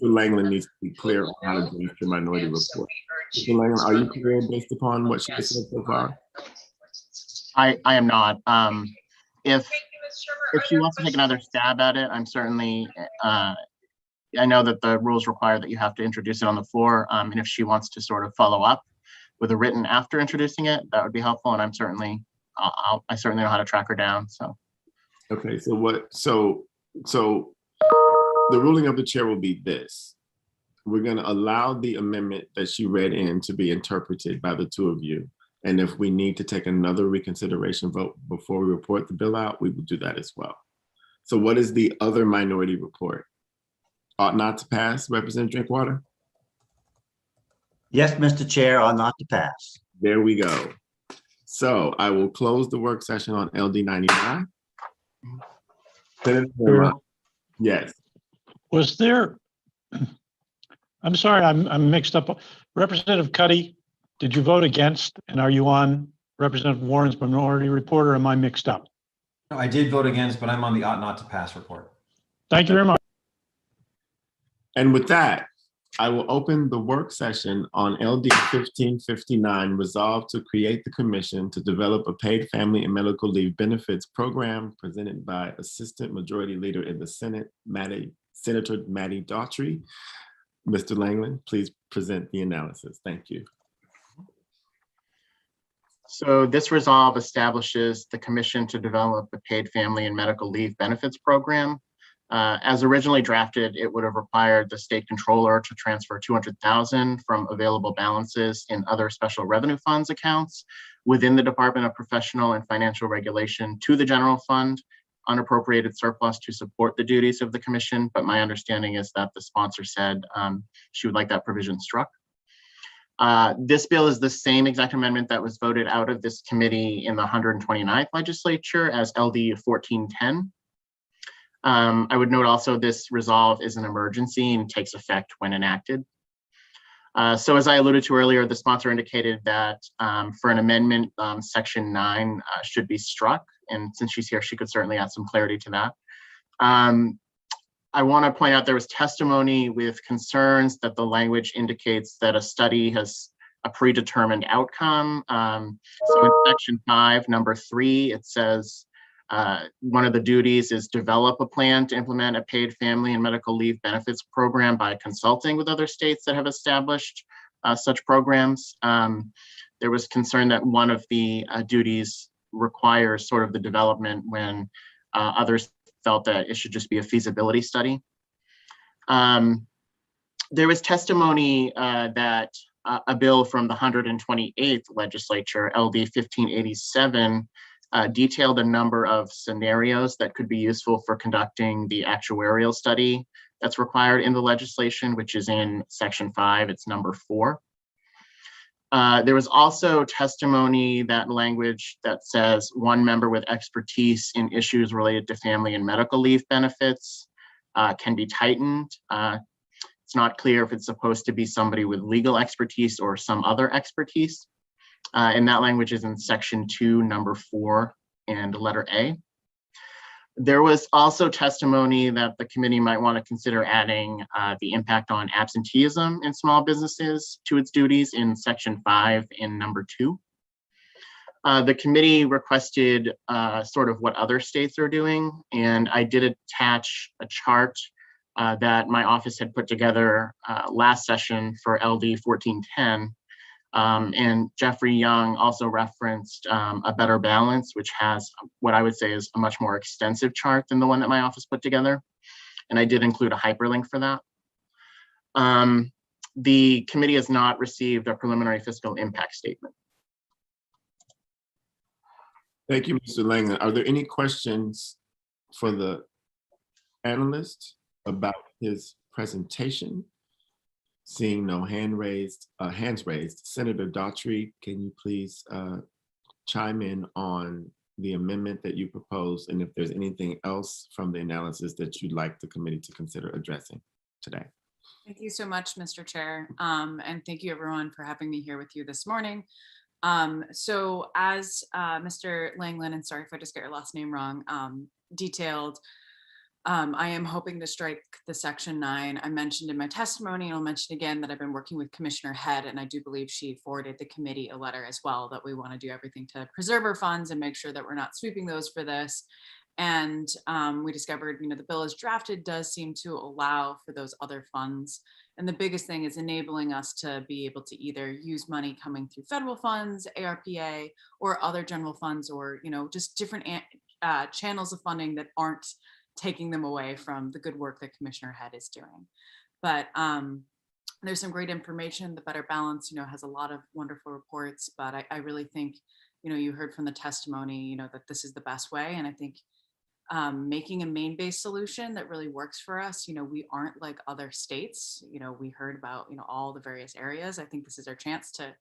Langland needs to be clear on how to draft your minority report. Mr. Langland, are you clear based upon what she has said so far? I am not. If she wants to take another stab at it, I'm certainly, I know that the rules require that you have to introduce it on the floor. And if she wants to sort of follow up with a written after introducing it, that would be helpful. And I'm certainly, I certainly know how to track her down, so. Okay, so the ruling of the chair will be this. We're gonna allow the amendment that she read in to be interpreted by the two of you. And if we need to take another reconsideration vote before we report the bill out, we will do that as well. So what is the other minority report? Ought not to pass, Representative Drinkwater? Yes, Mr. Chair, ought not to pass. There we go. So I will close the work session on LD 99. Senator Verma, yes. Was there, I'm sorry, I'm mixed up. Representative Cuddy, did you vote against? And are you on Representative Warren's minority report, or am I mixed up? No, I did vote against, but I'm on the ought not to pass report. Thank you very much. And with that, I will open the work session on LD 1559, resolved to create the commission to develop a paid family and medical leave benefits program, presented by Assistant Majority Leader in the Senate, Senator Maddie Daughtry. Mr. Langland, please present the analysis. Thank you. So this resolve establishes the commission to develop a paid family and medical leave benefits program. As originally drafted, it would have required the state controller to transfer $200,000 from available balances in other special revenue funds accounts within the Department of Professional and Financial Regulation to the general fund, unappropriated surplus to support the duties of the commission. But my understanding is that the sponsor said she would like that provision struck. This bill is the same exact amendment that was voted out of this committee in the 129th legislature as LD 1410. I would note also this resolve is an emergency and takes effect when enacted. So as I alluded to earlier, the sponsor indicated that for an amendment, section 9 should be struck. And since she's here, she could certainly add some clarity to that. I want to point out there was testimony with concerns that the language indicates that a study has a predetermined outcome. So in section 5, number 3, it says one of the duties is develop a plan to implement a paid family and medical leave benefits program by consulting with other states that have established such programs. There was concern that one of the duties requires sort of the development when others felt that it should just be a feasibility study. There was testimony that a bill from the 128th legislature, LD 1587, detailed a number of scenarios that could be useful for conducting the actuarial study that's required in the legislation, which is in section 5, it's number 4. There was also testimony, that language that says one member with expertise in issues related to family and medical leave benefits can be tightened. It's not clear if it's supposed to be somebody with legal expertise or some other expertise. And that language is in section 2, number 4, and letter A. There was also testimony that the committee might want to consider adding the impact on absenteeism in small businesses to its duties in section 5 in number 2. The committee requested sort of what other states are doing, and I did attach a chart that my office had put together last session for LD 1410. And Jeffrey Young also referenced a better balance, which has what I would say is a much more extensive chart than the one that my office put together. And I did include a hyperlink for that. The committee has not received a preliminary fiscal impact statement. Thank you, Mr. Langland. Are there any questions for the analyst about his presentation? Seeing no hands raised. Senator Daughtry, can you please chime in on the amendment that you proposed, and if there's anything else from the analysis that you'd like the committee to consider addressing today? Thank you so much, Mr. Chair. And thank you everyone for having me here with you this morning. So as Mr. Langland, and sorry if I just get your last name wrong, detailed, I am hoping to strike the section 9. I mentioned in my testimony, and I'll mention again, that I've been working with Commissioner Head, and I do believe she forwarded the committee a letter as well, that we want to do everything to preserve our funds and make sure that we're not sweeping those for this. And we discovered, the bill as drafted does seem to allow for those other funds. And the biggest thing is enabling us to be able to either use money coming through federal funds, ARPA, or other general funds, or, just different channels of funding that aren't taking them away from the good work that Commissioner Head is doing. But there's some great information. The Better Balance, has a lot of wonderful reports, but I really think, you heard from the testimony, that this is the best way. And I think making a Maine-based solution that really works for us, we aren't like other states. We heard about, all the various areas. I think this is our chance to,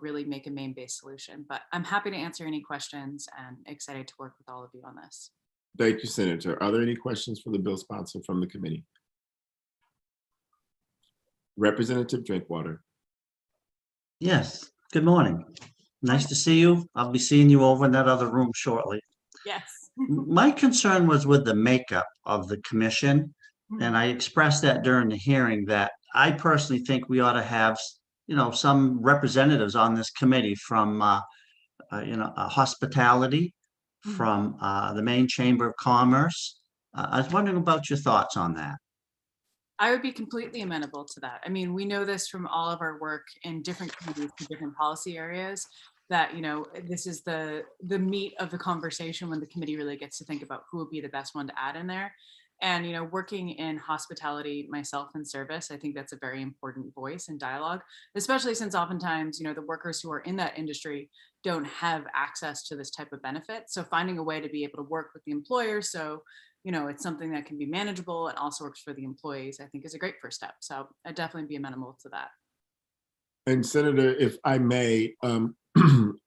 really make a Maine-based solution. But I'm happy to answer any questions and excited to work with all of you on this. Thank you, Senator. Are there any questions for the bill sponsor from the committee? Representative Drinkwater. Yes, good morning. Nice to see you. I'll be seeing you over in that other room shortly. Yes. My concern was with the makeup of the commission, and I expressed that during the hearing, that I personally think we ought to have, some representatives on this committee from, hospitality, from the Maine Chamber of Commerce. I was wondering about your thoughts on that. I would be completely amenable to that. I mean, we know this from all of our work in different committees and different policy areas, that, this is the meat of the conversation when the committee really gets to think about who would be the best one to add in there. And, working in hospitality myself in service, I think that's a very important voice and dialogue, especially since oftentimes, the workers who are in that industry don't have access to this type of benefit. So finding a way to be able to work with the employer, so, it's something that can be manageable and also works for the employees, I think is a great first step. So I'd definitely be amenable to that. And Senator, if I may,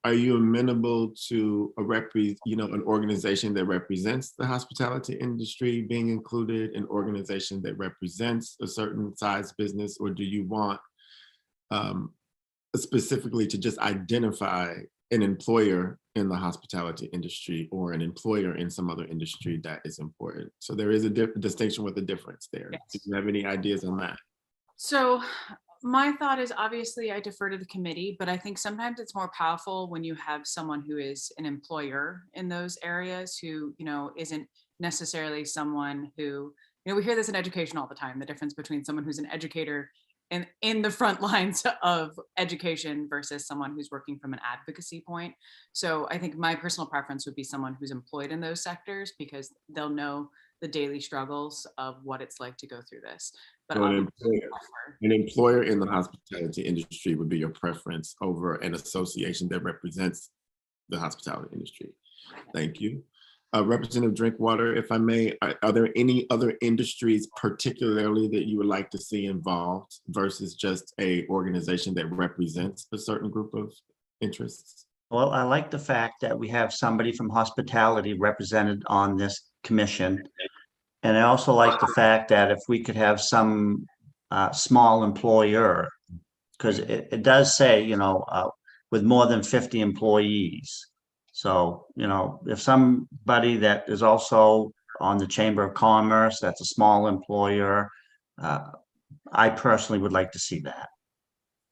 are you amenable to an organization that represents the hospitality industry being included, an organization that represents a certain size business, or do you want specifically to just identify an employer in the hospitality industry or an employer in some other industry that is important. So there is a distinction with a difference there. Yes. Do you have any ideas on that? So my thought is, obviously I defer to the committee, but I think sometimes it's more powerful when you have someone who is an employer in those areas who, isn't necessarily someone who, we hear this in education all the time, the difference between someone who's an educator and in the front lines of education versus someone who's working from an advocacy point. So I think my personal preference would be someone who's employed in those sectors, because they'll know the daily struggles of what it's like to go through this. But So an employer in the hospitality industry would be your preference over an association that represents the hospitality industry. Thank you. Representative Drinkwater, if I may, are there any other industries particularly that you would like to see involved versus just a organization that represents a certain group of interests? Well, I like the fact that we have somebody from hospitality represented on this commission. And I also like the fact that if we could have some small employer, because it does say, with more than 50 employees. So, if somebody that is also on the Chamber of Commerce, that's a small employer, I personally would like to see that.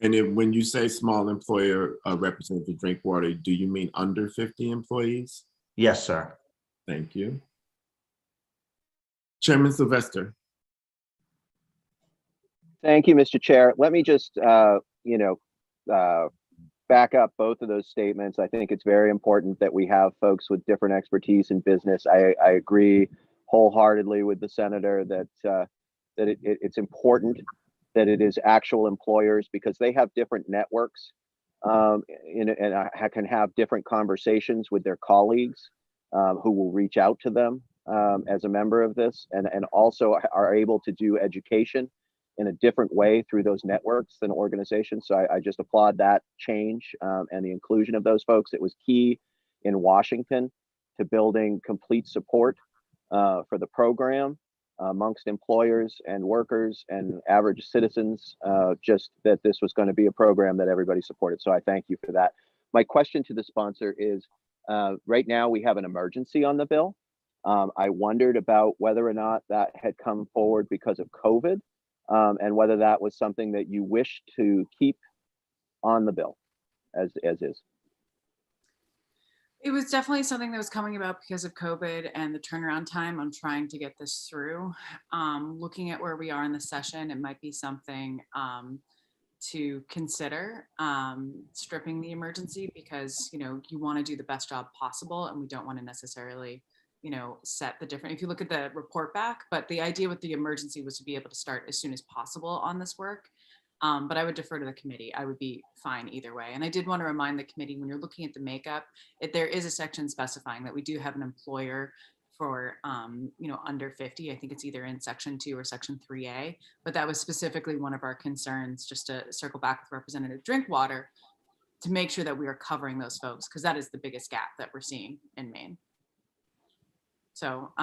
And when you say small employer, Representative Drinkwater, do you mean under 50 employees? Yes, sir. Thank you. Chairman Sylvester. Thank you, Mr. Chair. Let me just, back up both of those statements. I think it's very important that we have folks with different expertise in business. I agree wholeheartedly with the senator that it's important that it is actual employers, because they have different networks and can have different conversations with their colleagues who will reach out to them as a member of this, and also are able to do education in a different way through those networks than organizations. So I just applaud that change and the inclusion of those folks. It was key in Washington to building complete support for the program amongst employers and workers and average citizens, just that this was going to be a program that everybody supported. So I thank you for that. My question to the sponsor is, right now we have an emergency on the bill. I wondered about whether or not that had come forward because of COVID, and whether that was something that you wish to keep on the bill as is. It was definitely something that was coming about because of COVID and the turnaround time on trying to get this through. Looking at where we are in the session, it might be something to consider stripping the emergency, because you want to do the best job possible, and we don't want to necessarily set the different, if you look at the report back, but the idea with the emergency was to be able to start as soon as possible on this work. But I would defer to the committee. I would be fine either way. And I did want to remind the committee, when you're looking at the makeup, there is a section specifying that we do have an employer for, under 50. I think it's either in section 2 or section 3A, but that was specifically one of our concerns, just to circle back with Representative Drinkwater, to make sure that we are covering those folks, because that is the biggest gap that we're seeing in Maine. So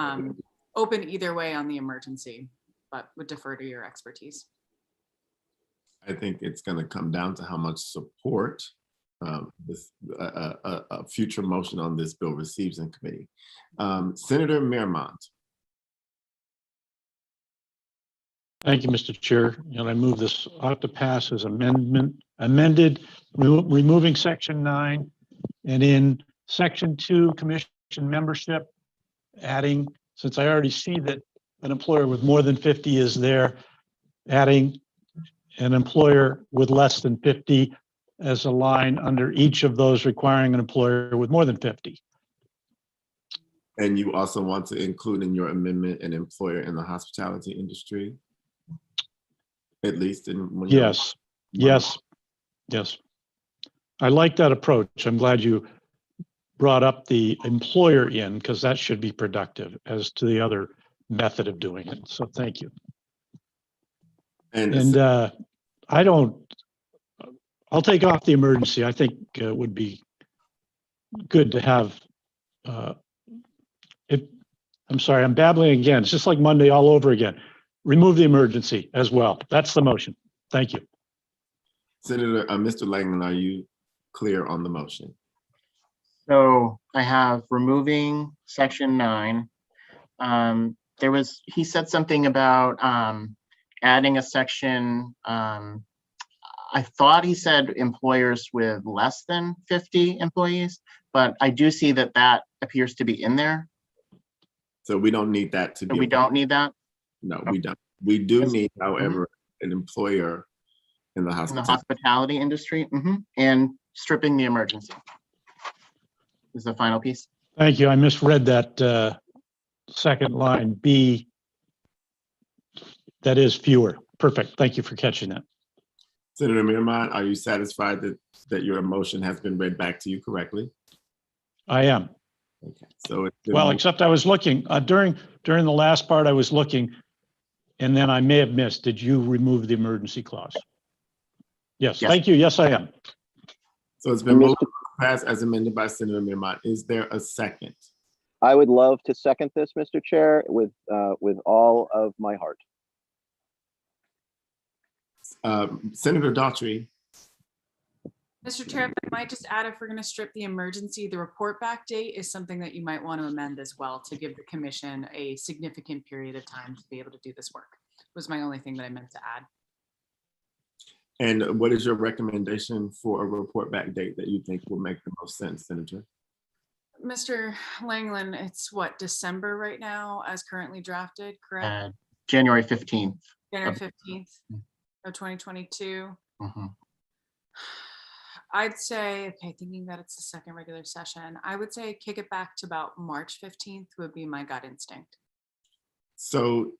open either way on the emergency, but would defer to your expertise. I think it's going to come down to how much support a future motion on this bill receives in committee. Senator Merrimont. Thank you, Mr. Chair. And I move this ought to pass as amended, removing section 9, and in section 2, commission membership, adding, since I already see that an employer with more than 50 is there, adding an employer with less than 50 as a line under each of those requiring an employer with more than 50. And you also want to include in your amendment an employer in the hospitality industry? At least in yes. I like that approach. I'm glad you brought up the employer in, because that should be productive as to the other method of doing it. So thank you. And I'll take off the emergency. I think it would be good to have, I'm sorry, I'm babbling again. It's just like Monday all over again. Remove the emergency as well. That's the motion. Thank you. Senator, Mr. Langland, are you clear on the motion? So I have removing section 9. He said something about adding a section. I thought he said employers with less than 50 employees, but I do see that that appears to be in there. So we don't need that to So be. we don't need that? No, we don't. We do need, however, an employer in the In the hospitality. hospitality industry, and stripping the emergency is the final piece. Thank you. I misread that second line, B. That is fewer. Perfect. Thank you for catching that. Senator Mirmont, are you satisfied that your motion has been read back to you correctly? I am. Okay, so it's been Well, moved. except I was looking during the last part, I was looking, and then I may have missed. Did you remove the emergency clause? Yes. Thank you. Yes, I am. So it's been moved to pass as amended by Senator Mirmont. Is there a second? I would love to second this, Mr. Chair, with all of my heart. Senator Daughtry. Mr. Chair, if I might just add, if we're going to strip the emergency, the report back date is something that you might want to amend as well to give the commission a significant period of time to be able to do this work. Was my only thing that I meant to add. And what is your recommendation for a report back date that you think will make the most sense, Senator? Mr. Langland, it's what, December right now as currently drafted, correct? January 15th. January 15th of 2022. Mm-hmm. I'd say, okay, thinking that it's the second regular session, I would say kick it back to about March 15th would be my gut instinct. So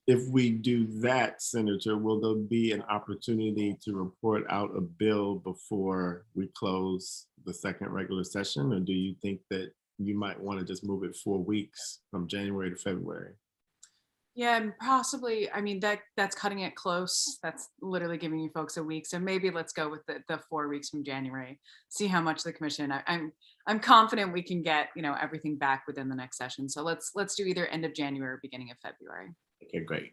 if we do that, Senator, will there be an opportunity to report out a bill before we close the second regular session? Or do you think that you might want to just move it 4 weeks from January to February? Yeah, and possibly, I mean, that's cutting it close. That's literally giving you folks a week. So maybe let's go with the 4 weeks from January, see how much the commission, I'm confident we can get, everything back within the next session. So let's do either end of January or beginning of February. Okay, great.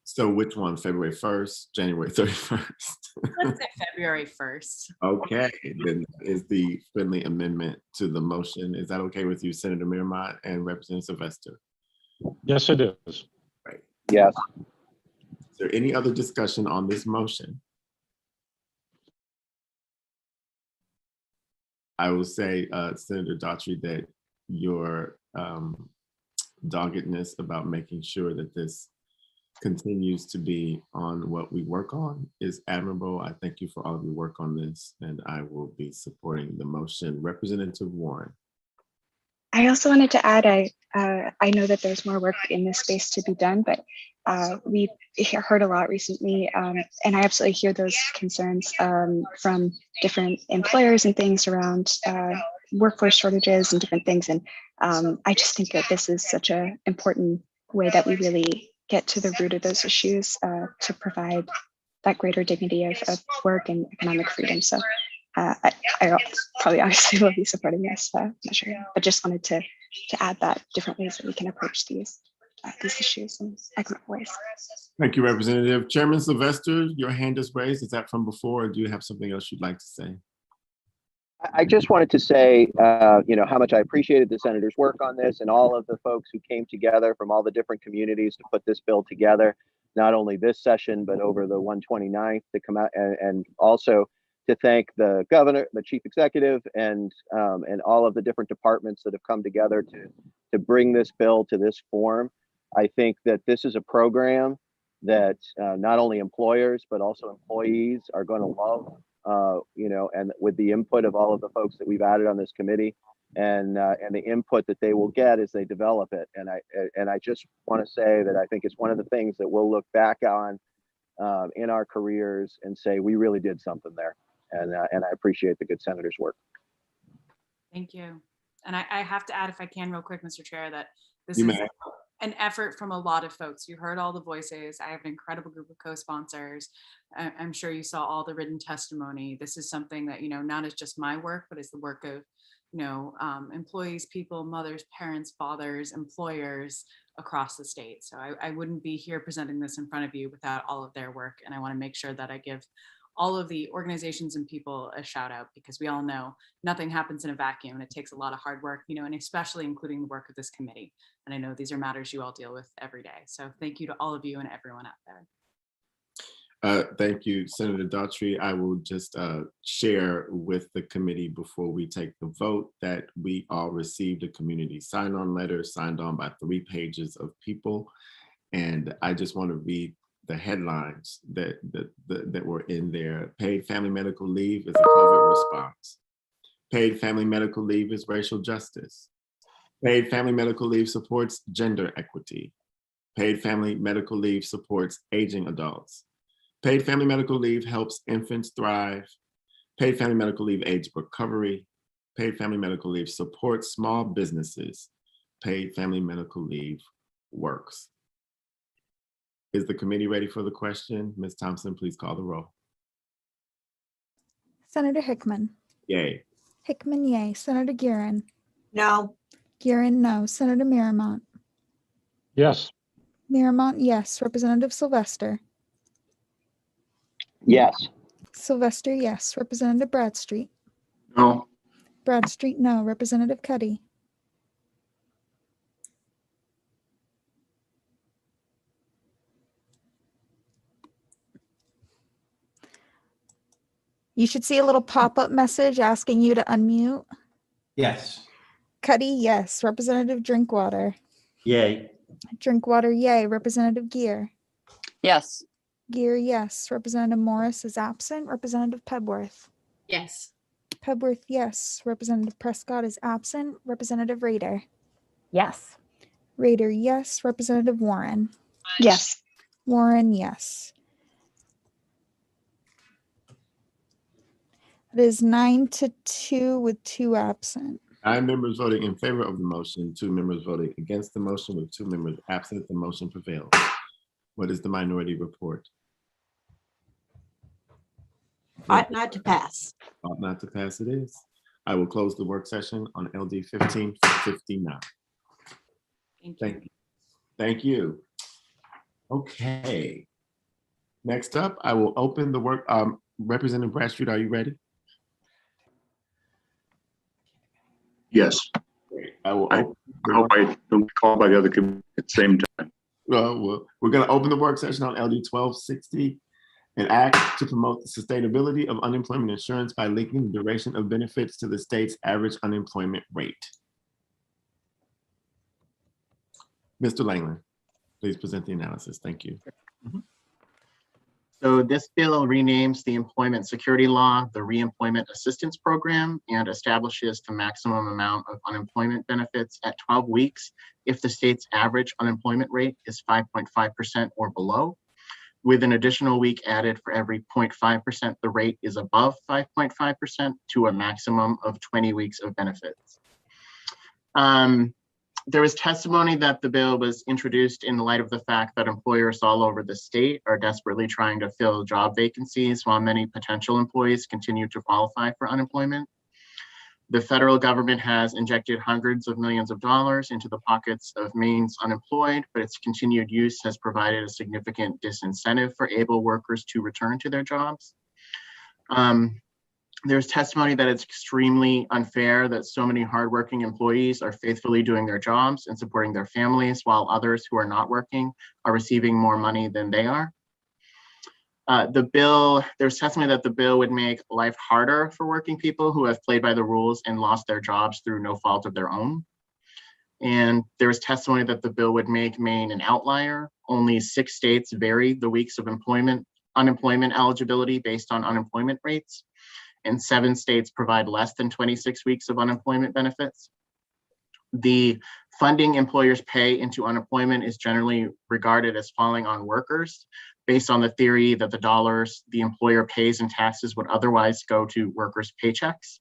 So which one, February 1st, January 31st? Let's say February 1st. Okay, then is the friendly amendment to the motion. Is that okay with you, Senator Mirmont and Representative Sylvester? Yes, it is. Right. Yes. Is there any other discussion on this motion? I will say, Senator Daughtry, that your doggedness about making sure that this continues to be on what we work on is admirable. I thank you for all of your work on this, and I will be supporting the motion. Representative Warren. I also wanted to add, I know that there's more work in this space to be done, but we've heard a lot recently, and I absolutely hear those concerns from different employers and things around workforce shortages and different things. And I just think that this is such an important way that we really get to the root of those issues to provide that greater dignity of work and economic freedom. So I probably honestly will be supporting this measure, but just wanted to add that different ways that we can approach these issues in equitable ways. Thank you, Representative. Chairman Sylvester, your hand is raised. Is that from before, or do you have something else you'd like to say? I just wanted to say, how much I appreciated the senator's work on this and all of the folks who came together from all the different communities to put this bill together, not only this session, but over the 129th to come out, and also to thank the governor, the chief executive, and all of the different departments that have come together to bring this bill to this form. I think that this is a program that not only employers, but also employees are going to love, and with the input of all of the folks that we've added on this committee and the input that they will get as they develop it. And I just want to say that I think it's one of the things that we'll look back on in our careers and say, we really did something there. And I appreciate the good senator's work. Thank you. And I have to add, if I can, real quick, Mr. Chair, that this You is may. an effort from a lot of folks. You heard all the voices. I have an incredible group of co-sponsors. I'm sure you saw all the written testimony. This is something that, not as just my work, but it's the work of, employees, people, mothers, parents, fathers, employers across the state. So I wouldn't be here presenting this in front of you without all of their work. And I want to make sure that I give all of the organizations and people a shout out, because we all know nothing happens in a vacuum and it takes a lot of hard work, and especially including the work of this committee. And I know these are matters you all deal with every day. So thank you to all of you and everyone out there. Thank you, Senator Daughtry. I will just share with the committee before we take the vote that we all received a community sign-on letter signed on by 3 pages of people. And I just want to read the headlines that were in there. Paid family medical leave is a COVID response. Paid family medical leave is racial justice. Paid family medical leave supports gender equity. Paid family medical leave supports aging adults. Paid family medical leave helps infants thrive. Paid family medical leave aids recovery. Paid family medical leave supports small businesses. Paid family medical leave works. Is the committee ready for the question? Ms. Thompson, please call the roll. Senator Hickman. Yay. Hickman, yay. Senator Guerin. No. Guerin, no. Senator Miramont. Yes. Miramont, yes. Representative Sylvester. Yes. Sylvester, yes. Representative Bradstreet. No. Bradstreet, no. Representative Cuddy. You should see a little pop-up message asking you to unmute. Yes. Cuddy, yes. Representative Drinkwater. Yay. Drinkwater, yay. Representative Gear. Yes. Gear, yes. Representative Morris is absent. Representative Pebworth. Yes. Pebworth, yes. Representative Prescott is absent. Representative Rader. Yes. Rader, yes. Representative Warren. Yes. Warren, yes. It is 9-2 with 2 absent. 9 members voting in favor of the motion, 2 members voting against the motion, with 2 members absent. The motion prevails. What is the minority report? Ought not to pass. Ought not to pass it is. I will close the work session on LD 1559. Thank you. Thank you. Okay. Next up, I will open the work. Representative Bradstreet, are you ready? Yes. Great. I will. I hope I don't be called by the other committee at the same time. Well, we're going to open the work session on LD 1260, an act to promote the sustainability of unemployment insurance by linking the duration of benefits to the state's average unemployment rate. Mr. Langland, please present the analysis. Thank you. So this bill renames the Employment Security Law the Reemployment Assistance Program and establishes the maximum amount of unemployment benefits at 12 weeks if the state's average unemployment rate is 5.5% or below, with an additional week added for every 0.5% the rate is above 5.5% to a maximum of 20 weeks of benefits. There was testimony that the bill was introduced in light of the fact that employers all over the state are desperately trying to fill job vacancies while many potential employees continue to qualify for unemployment. The federal government has injected hundreds of millions of dollars into the pockets of Maine's unemployed, but its continued use has provided a significant disincentive for able workers to return to their jobs. There's testimony that it's extremely unfair that so many hardworking employees are faithfully doing their jobs and supporting their families, while others who are not working are receiving more money than they are. There's testimony that the bill would make life harder for working people who have played by the rules and lost their jobs through no fault of their own. And there's testimony that the bill would make Maine an outlier. Only 6 states vary the weeks of unemployment eligibility based on unemployment rates, and 7 states provide less than 26 weeks of unemployment benefits. The funding employers pay into unemployment is generally regarded as falling on workers, based on the theory that the dollars the employer pays in taxes would otherwise go to workers' paychecks.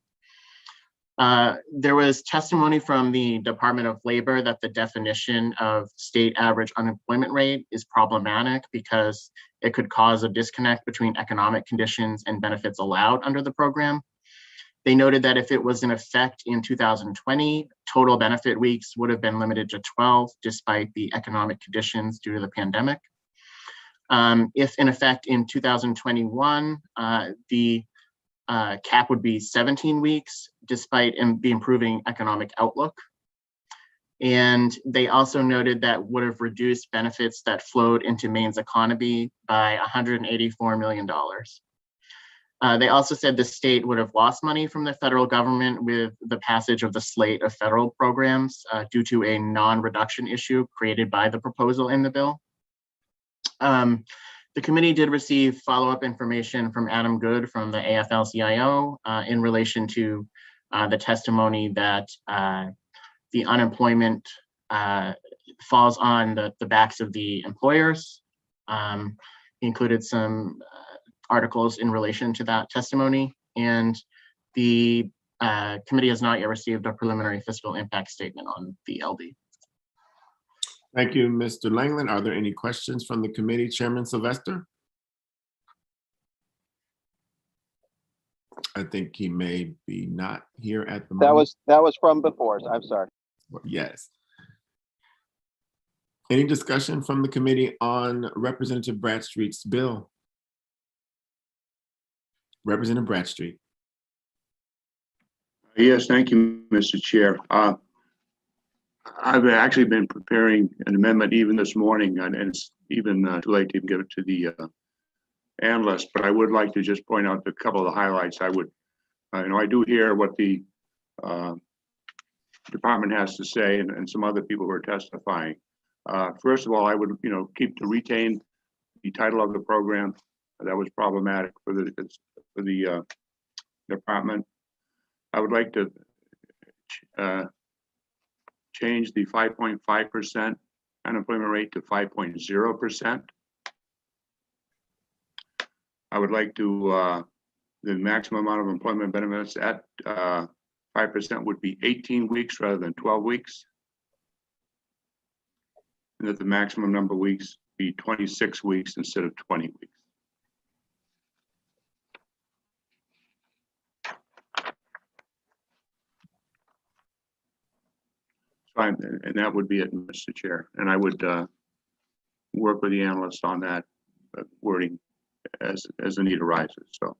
There was testimony from the Department of Labor that the definition of state average unemployment rate is problematic because it could cause a disconnect between economic conditions and benefits allowed under the program. They noted that if it was in effect in 2020, total benefit weeks would have been limited to 12, despite the economic conditions due to the pandemic. If in effect in 2021, the cap would be 17 weeks, despite the improving economic outlook. And they also noted that would have reduced benefits that flowed into Maine's economy by $184 million. They also said the state would have lost money from the federal government with the passage of the slate of federal programs due to a non-reduction issue created by the proposal in the bill. The committee did receive follow-up information from Adam Good from the AFL-CIO in relation to the testimony that the unemployment falls on the backs of the employers. He included some articles in relation to that testimony, and the committee has not yet received a preliminary fiscal impact statement on the LD. Thank you, Mr. Langland. Are there any questions from the committee? Chairman Sylvester? I think he may be not here at the moment. That was from before. So I'm sorry. Yes. Any discussion from the committee on Representative Bradstreet's bill? Representative Bradstreet. Yes, thank you, Mr. Chair. I've actually been preparing an amendment even this morning, and it's even too late to even give it to the analyst, but I would like to just point out a couple of the highlights. I would, I do hear what the department has to say and some other people who are testifying. First of all, I would, retain the title of the program. That was problematic for the department. I would like to change the 5.5% unemployment rate to 5.0%. I would like to, the maximum amount of employment benefits at 5% would be 18 weeks rather than 12 weeks. And that the maximum number of weeks be 26 weeks instead of 20 weeks. Fine, and that would be it, Mr. Chair. And I would work with the analyst on that wording as the need arises. So,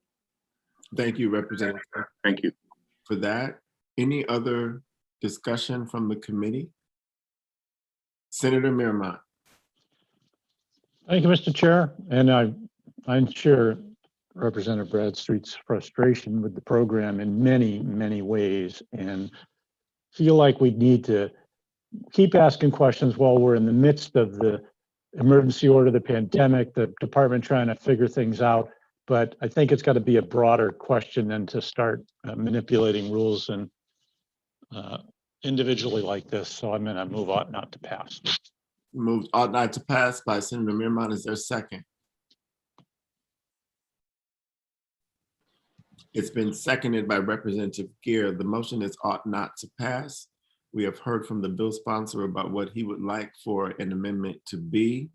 thank you, Representative. Thank you for that. Any other discussion from the committee? Senator Miramont. Thank you, Mr. Chair. And I'm sure Representative Bradstreet's frustration with the program in many, many ways, and feel like we need to keep asking questions while we're in the midst of the emergency order, the pandemic, the department trying to figure things out. But I think it's got to be a broader question than to start manipulating rules and individually like this. So I'm going to move ought not to pass. Moved ought not to pass by Senator Miramont. Is there a second? It's been seconded by Representative Gear. The motion is ought not to pass. We have heard from the bill sponsor about what he would like for an amendment to be.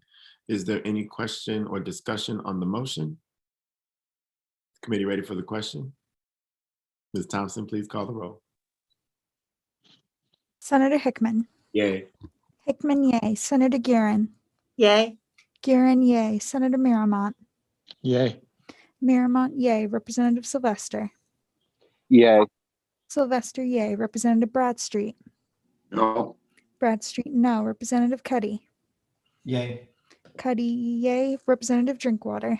Is there any question or discussion on the motion? Committee ready for the question? Ms. Thompson, please call the roll. Senator Hickman. Yay. Hickman, yay. Senator Guerin. Yay. Guerin, yay. Senator Miramont. Yay. Miramont, yay. Representative Sylvester. Yay. Sylvester, yay. Representative Bradstreet. No. Bradstreet, no. Representative Cuddy. Yay. Cuddy, yay. Representative Drinkwater.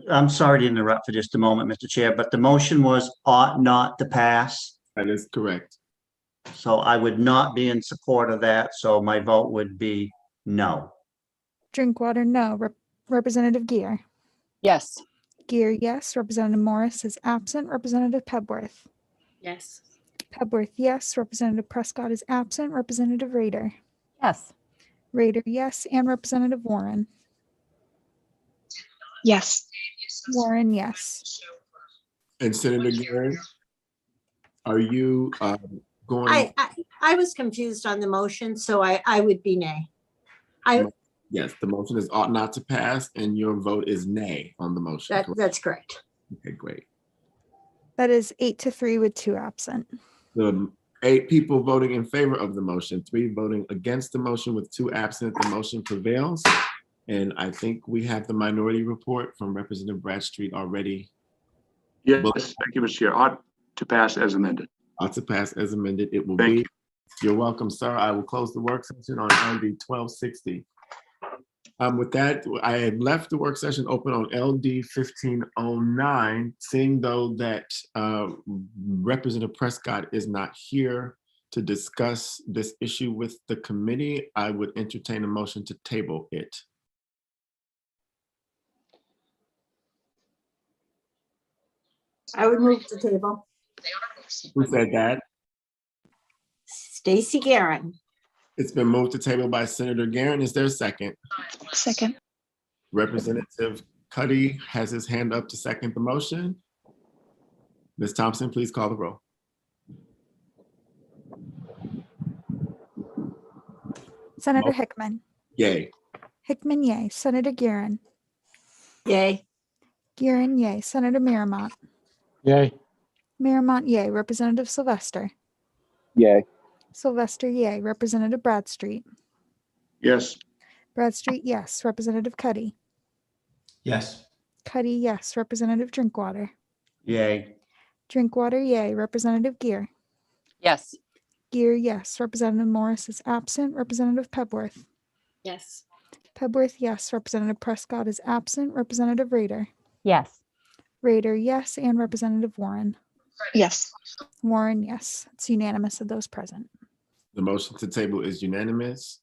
I'm sorry to interrupt for just a moment, Mr. Chair, but the motion was ought not to pass. That is correct. So I would not be in support of that. So my vote would be no. Drinkwater, no. Representative Gear. Yes. Gear, yes. Representative Morris is absent. Representative Pebworth. Yes. Pebworth, yes. Representative Prescott is absent. Representative Rader. Yes. Rader, yes. And Representative Warren. Yes. Warren, yes. And Senator Gary, are you going? I was confused on the motion, so I would be nay. Yes, the motion is ought not to pass, and your vote is nay on the motion. That's correct. Okay, great. That is 8-3 with 2 absent. The 8 people voting in favor of the motion, 3 voting against the motion with 2 absent. The motion prevails, And I think we have the minority report from Representative Bradstreet already. Yes, thank you, Mr. Chair. Ought to pass as amended. Ought to pass as amended. It will Thank be. you. You're welcome, sir. I will close the work session on LD 1260. With that, I had left the work session open on LD 1509, seeing though that Representative Prescott is not here to discuss this issue with the committee. I would entertain a motion to table it. I would move to table. Who said that? Stacy Guerin. It's been moved to table by Senator Guerin. Is there a second? Second. Representative Cuddy has his hand up to second the motion. Ms. Thompson, please call the roll. Senator Hickman. Yay. Hickman, yay. Senator Guerin. Yay. Guerin, yay. Senator Miramont. Yay. Miramont, yay. Representative Sylvester. Yay. Sylvester, yay. Representative Bradstreet. Yes. Bradstreet, yes. Representative Cuddy. Yes. Cuddy, yes. Representative Drinkwater. Yay. Drinkwater, yay. Representative Gear. Yes. Gear, yes. Representative Morris is absent. Representative Pebworth. Yes. Pebworth, yes. Representative Prescott is absent. Representative Rader. Yes. Rader, yes. And Representative Warren. Yes. Warren, yes. It's unanimous of those present. The motion to table is unanimous.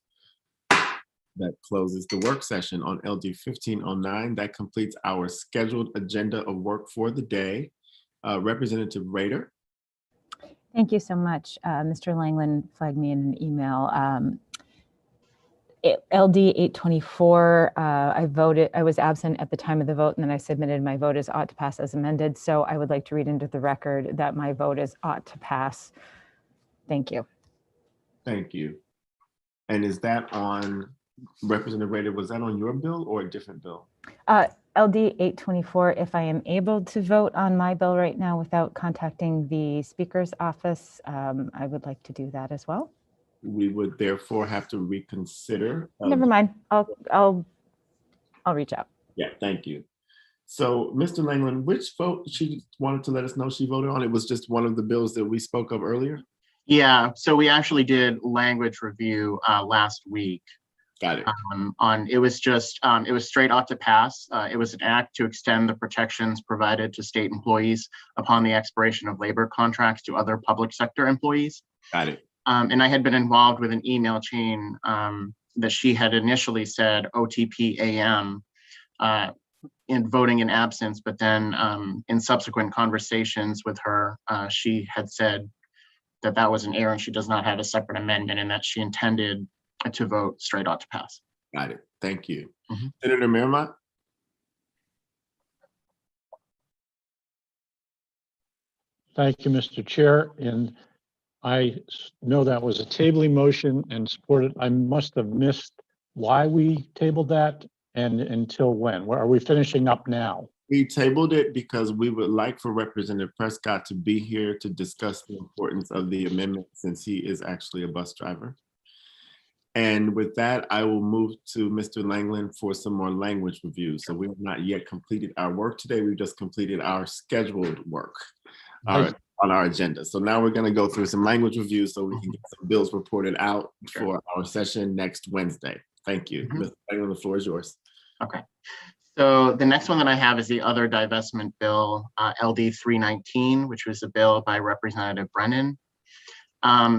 That closes the work session on LD 1509. That completes our scheduled agenda of work for the day. Representative Rader. Thank you so much. Mr. Langland flagged me in an email. LD 824, I was absent at the time of the vote, and then I submitted my vote as ought to pass as amended. So I would like to read into the record that my vote is ought to pass. Thank you. Thank you. And is that on, Representative Rader, was that on your bill or a different bill? LD 824, if I am able to vote on my bill right now without contacting the Speaker's office, I would like to do that as well. We would therefore have to reconsider. Never mind. I'll reach out. Yeah, thank you. So, Mr. Langland, which vote she wanted to let us know she voted on? It was just one of the bills that we spoke of earlier? Yeah, so we actually did language review last week. Got it. It was straight ought to pass. It was an act to extend the protections provided to state employees upon the expiration of labor contracts to other public sector employees. Got it. And I had been involved with an email chain that she had initially said OTP AM in voting in absence, but then in subsequent conversations with her, she had said that was an error and she does not have a separate amendment and that she intended to vote straight ought to pass. Got it. Thank you. Senator Miramont? Thank you, Mr. Chair. And I know that was a tabling motion and supported. I must have missed why we tabled that and until when. Are we finishing up now? We tabled it because we would like for Representative Prescott to be here to discuss the importance of the amendment since he is actually a bus driver. And with that, I will move to Mr. Langland for some more language reviews. So we have not yet completed our work today. We've just completed our scheduled work on our agenda. So now we're going to go through some language reviews so we can get some bills reported out for our session next Wednesday. Thank you. Mr. Langland, the floor is yours. Okay. So the next one that I have is the other divestment bill, LD 319, which was a bill by Representative Brennan.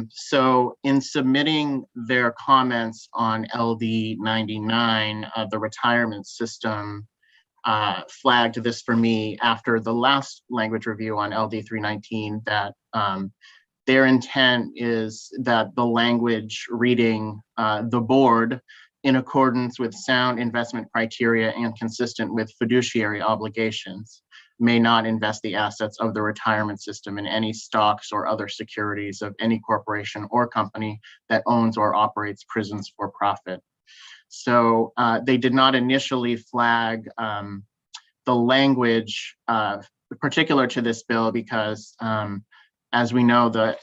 So in submitting their comments on LD 99, the retirement system flagged this for me after the last language review on LD 319 that their intent is that the language reading the board in accordance with sound investment criteria and consistent with fiduciary obligations may not invest the assets of the retirement system in any stocks or other securities of any corporation or company that owns or operates prisons for profit. So they did not initially flag the language particular to this bill because as we know, the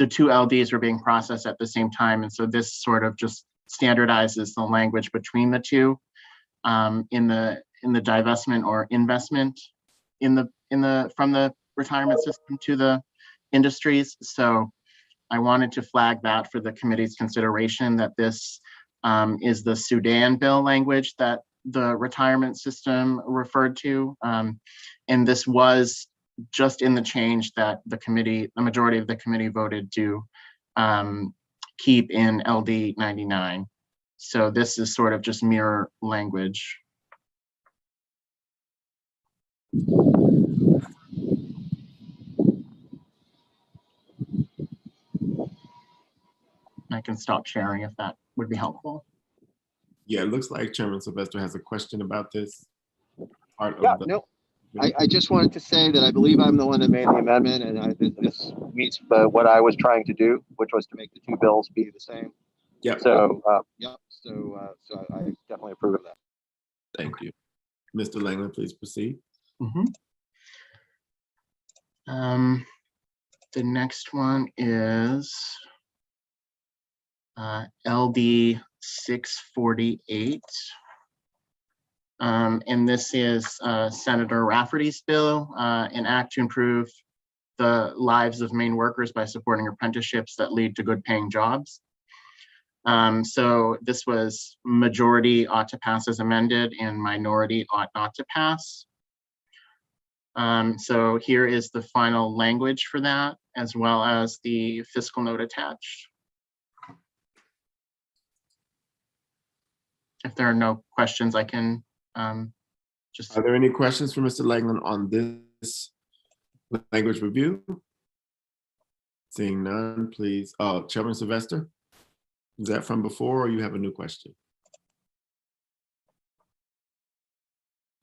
two LDs were being processed at the same time. And so this sort of just standardizes the language between the two. in the divestment or investment from the retirement system to the industries. So I wanted to flag that for the committee's consideration, that this is the Sudan bill language that the retirement system referred to. And this was just in the change that the majority of the committee voted to keep in LD 99. So this is sort of just mirror language. I can stop sharing if that would be helpful. Yeah, it looks like Chairman Sylvester has a question about this part Yeah, of the. no, I just wanted to say that I believe I'm the one that made the amendment, and this meets what I was trying to do, which was to make the two bills be the same. Yeah. So, so I definitely approve of that. Thank you. Mr. Langland, please proceed. The next one is LD 648. And this is Senator Rafferty's bill, an act to improve the lives of Maine workers by supporting apprenticeships that lead to good paying jobs. So this was majority ought to pass as amended and minority ought not to pass. So here is the final language for that, as well as the fiscal note attached. If there are no questions, I can just. Are there any questions for Mr. Langland on this language review? Seeing none, please. Chairman Sylvester, is that from before or you have a new question?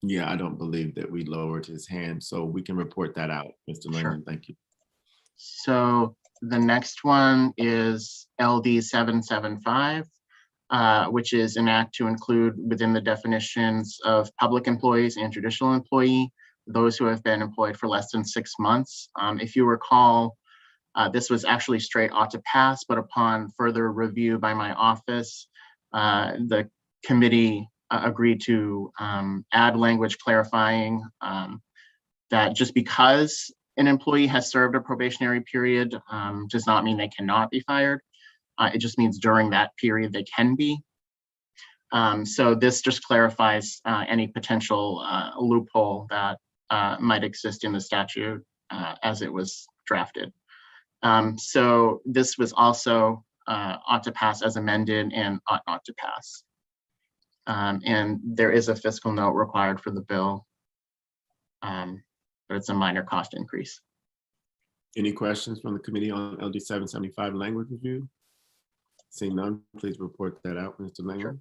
Yeah, I don't believe that we lowered his hand, so we can report that out, Mr. Langland. Thank you. So the next one is LD 775. Which is an act to include within the definitions of public employees and traditional employee, those who have been employed for less than 6 months. If you recall, this was actually straight ought to pass, but upon further review by my office, the committee agreed to add language clarifying that just because an employee has served a probationary period does not mean they cannot be fired. It just means during that period they can be. So this just clarifies any potential loophole that might exist in the statute as it was drafted. So this was also ought to pass as amended and ought not to pass. And there is a fiscal note required for the bill, but it's a minor cost increase. Any questions from the committee on LD 775 language review? Seeing none, please report that out, Mr. Langland.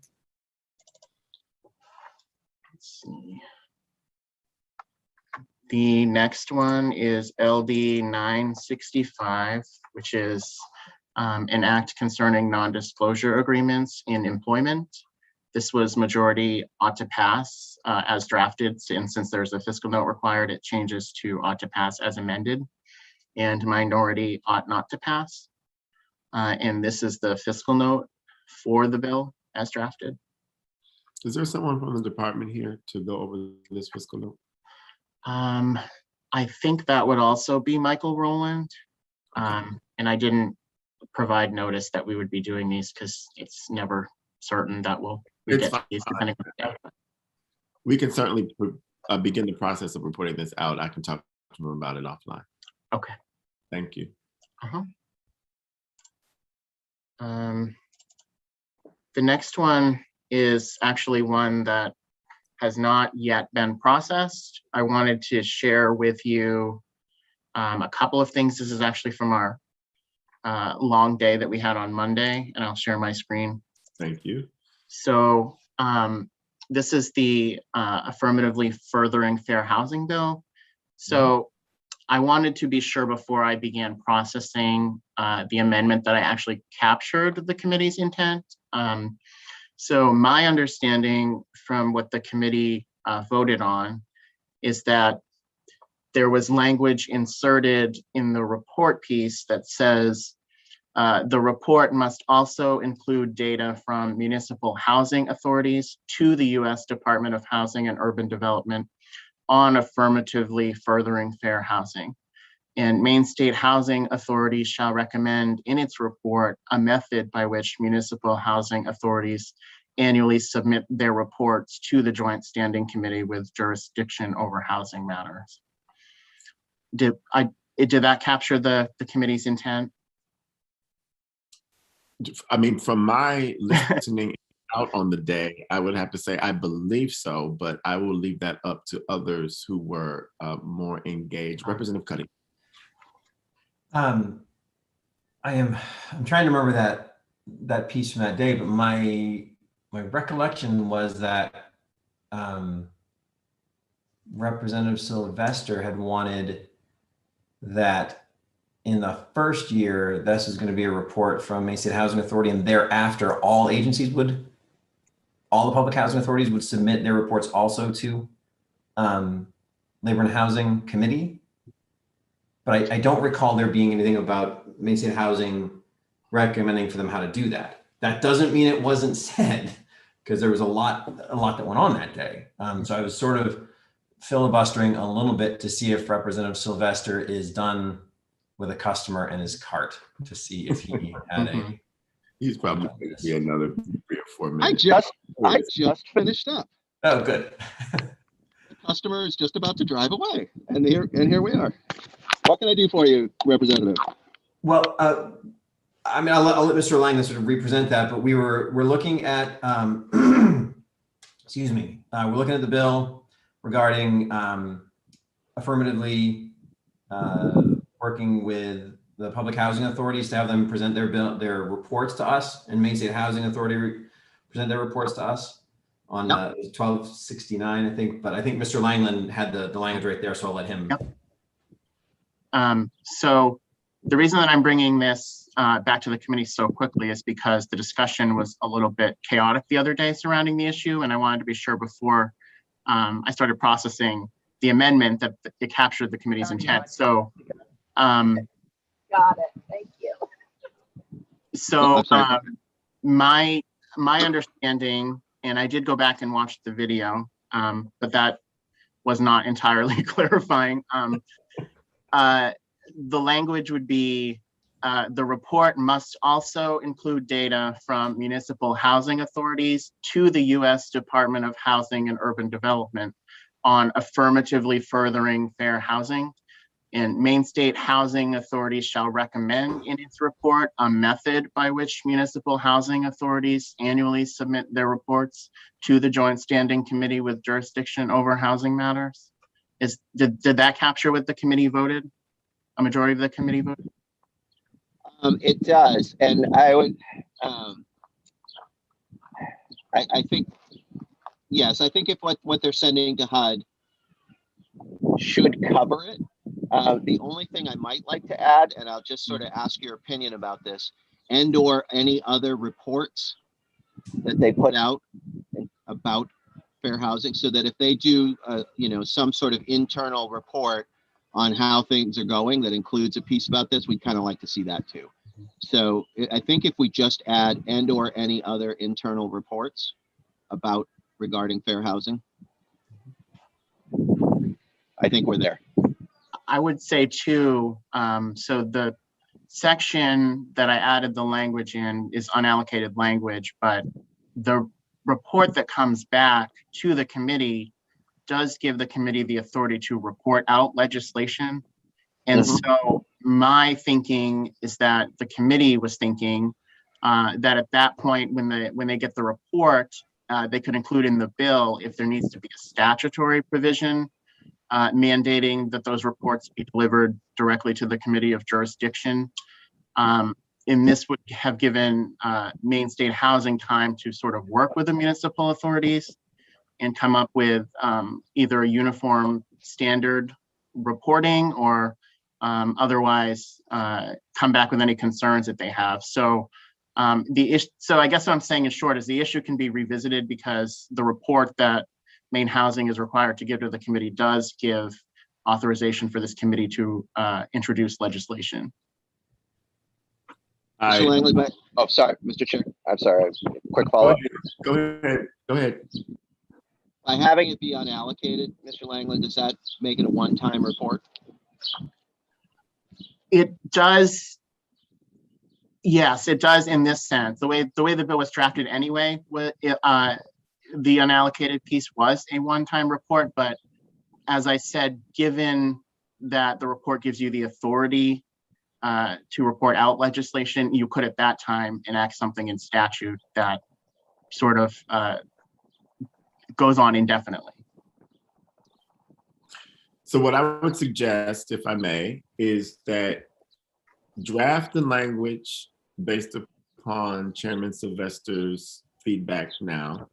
Let's see. The next one is LD 965, which is an act concerning non-disclosure agreements in employment. This was majority ought to pass as drafted, and since there's a fiscal note required, it changes to ought to pass as amended, and minority ought not to pass. And this is the fiscal note for the bill as drafted. Is there someone from the department here to go over this fiscal note? I think that would also be Michael Rowland. And I didn't provide notice that we would be doing these because it's never certain that we get to these depending on the. We can certainly begin the process of reporting this out. I can talk to him about it offline. Okay. Thank you. The next one is actually one that has not yet been processed. I wanted to share with you a couple of things. This is actually from our long day that we had on Monday, and I'll share my screen. Thank you. So this is the affirmatively furthering fair housing bill. So I wanted to be sure before I began processing the amendment that I actually captured the committee's intent. So my understanding from what the committee voted on is that there was language inserted in the report piece that says The report must also include data from municipal housing authorities to the U.S. Department of Housing and Urban Development on affirmatively furthering fair housing. And Maine State Housing Authority shall recommend in its report a method by which municipal housing authorities annually submit their reports to the Joint Standing Committee with jurisdiction over housing matters. Did that capture the committee's intent? I mean, from my listening out on the day, I would have to say I believe so, but I will leave that up to others who were more engaged. Representative Cuddy. I'm trying to remember that piece from that day, but my recollection was that Representative Sylvester had wanted that in the first year, this is going to be a report from Maine State Housing Authority, and thereafter all the public housing authorities would submit their reports also to Labor and Housing Committee. But I don't recall there being anything about Maine State Housing recommending for them how to do that. That doesn't mean it wasn't said, because there was a lot that went on that day. So I was sort of filibustering a little bit to see if Representative Sylvester is done with a customer and his cart to see if he had a. He's probably going to be another 3 or 4 minutes. I just finished up. Oh, good. The customer is just about to drive away, and here we are. What can I do for you, Representative? Well, I mean, I'll let Mr. Langland sort of represent that, but we're looking at, excuse me, we're looking at the bill regarding affirmatively working with the public housing authorities to have them present their reports to us, and Maine State Housing Authority present their reports to us on 1269, I think. But I think Mr. Langland had the language right there, so I'll let him. Yep. So the reason that I'm bringing this back to the committee so quickly is because the discussion was a little bit chaotic the other day surrounding the issue, and I wanted to be sure before I started processing the amendment that it captured the committee's intent. So. Got it. Thank you. So my understanding, and I did go back and watch the video, but that was not entirely clarifying. The language would be the report must also include data from municipal housing authorities to the U.S. Department of Housing and Urban Development on affirmatively furthering fair housing. And Maine State Housing Authority shall recommend in its report a method by which municipal housing authorities annually submit their reports to the Joint Standing Committee with jurisdiction over housing matters. Did that capture what the committee voted? A majority of the committee voted? It does, and I would, I think, yes, I think if what they're sending to HUD should cover it. The only thing I might like to add, and I'll just sort of ask your opinion about this, and or any other reports that they put out about fair housing, so that if they do, some sort of internal report on how things are going that includes a piece about this, we'd kind of like to see that too. So I think if we just add and or any other internal reports regarding fair housing, I think we're there. I would say too, so the section that I added the language in is unallocated language, but the report that comes back to the committee does give the committee the authority to report out legislation. And so my thinking is that the committee was thinking that at that point, when they get the report, they could include in the bill if there needs to be a statutory provision mandating that those reports be delivered directly to the committee of jurisdiction. And this would have given Maine State Housing time to sort of work with the municipal authorities and come up with either a uniform standard reporting or otherwise come back with any concerns that they have. So so I guess what I'm saying in short is the issue can be revisited because the report that Maine Housing is required to give to the committee does give authorization for this committee to introduce legislation. Mr. Langley, oh, sorry, Mr. Chair. I'm sorry. Quick follow-up. Go ahead. Go ahead. By having it be unallocated, Mr. Langley, does that make it a one-time report? It does. Yes, it does in this sense. The way the bill was drafted anyway, the unallocated piece was a one-time report. But as I said, given that the report gives you the authority to report out legislation, you could at that time enact something in statute that sort of goes on indefinitely. So what I would suggest, if I may, is that draft the language based upon Chairman Sylvester's feedback now,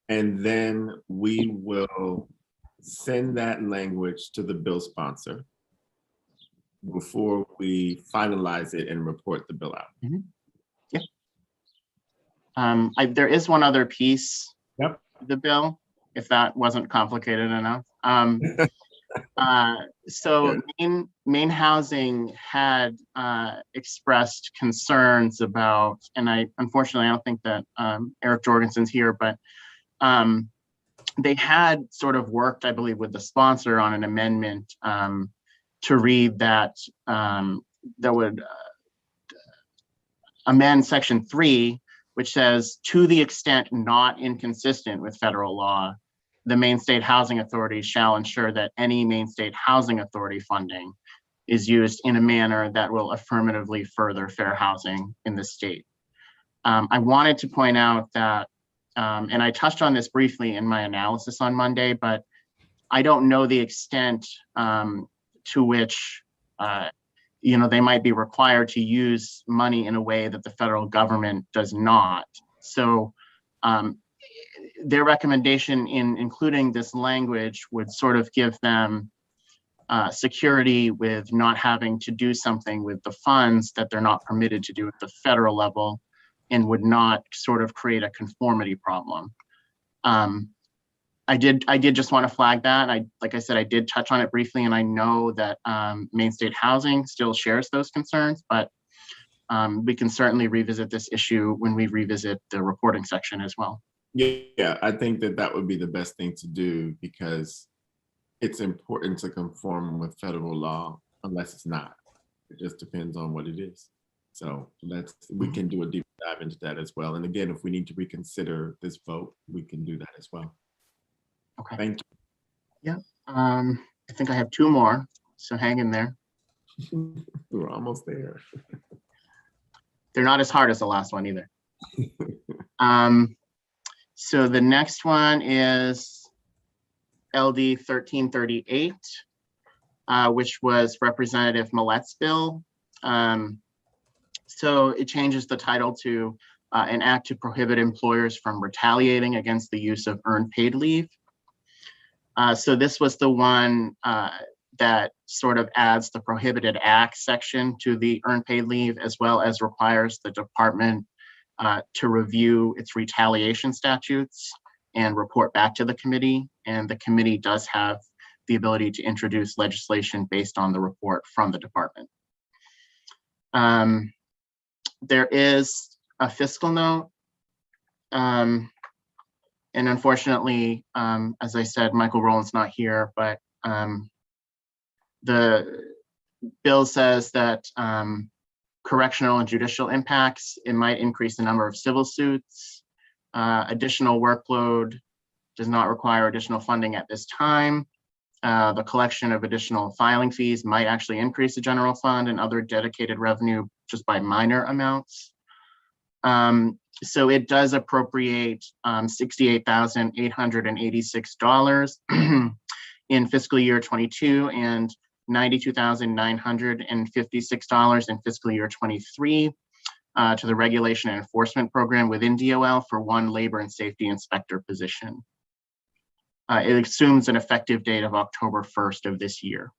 and then we will send that language to the bill sponsor before we finalize it and report the bill out. Mm-hmm. Yeah. There is one other piece of the bill, if that wasn't complicated enough. So Maine Housing had expressed concerns about, and unfortunately I don't think that Eric Jorgensen's here, but they had sort of worked, I believe, with the sponsor on an amendment to read that that would amend Section 3, which says, to the extent not inconsistent with federal law, the Maine State Housing Authority shall ensure that any Maine State Housing Authority funding is used in a manner that will affirmatively further fair housing in the state. I wanted to point out that, and I touched on this briefly in my analysis on Monday, but I don't know the extent to which they might be required to use money in a way that the federal government does not. So their recommendation in including this language would sort of give them security with not having to do something with the funds that they're not permitted to do at the federal level, and would not sort of create a conformity problem. I did just want to flag that. Like I said, I did touch on it briefly, and I know that Maine State Housing still shares those concerns, but we can certainly revisit this issue when we revisit the reporting section as well. Yeah, I think that would be the best thing to do, because it's important to conform with federal law unless it's not. It just depends on what it is. So we can do a deep dive into that as well. And again, if we need to reconsider this vote, we can do that as well. Okay. Thank you. Yeah. I think I have two more, so hang in there. We're almost there. They're not as hard as the last one either. So the next one is LD 1338, which was Representative Millet's bill. So it changes the title to an act to prohibit employers from retaliating against the use of earned paid leave. So this was the one that sort of adds the prohibited acts section to the earned paid leave, as well as requires the department to review its retaliation statutes and report back to the committee. And the committee does have the ability to introduce legislation based on the report from the department. There is a fiscal note. And unfortunately, as I said, Michael Rowland's not here, but the bill says that correctional and judicial impacts, it might increase the number of civil suits. Additional workload does not require additional funding at this time. The collection of additional filing fees might actually increase the general fund and other dedicated revenue just by minor amounts. So it does appropriate $68,886 in fiscal year 22 and $92,956 in fiscal year 23 to the regulation and enforcement program within DOL for one labor and safety inspector position. It assumes an effective date of October 1st of this year.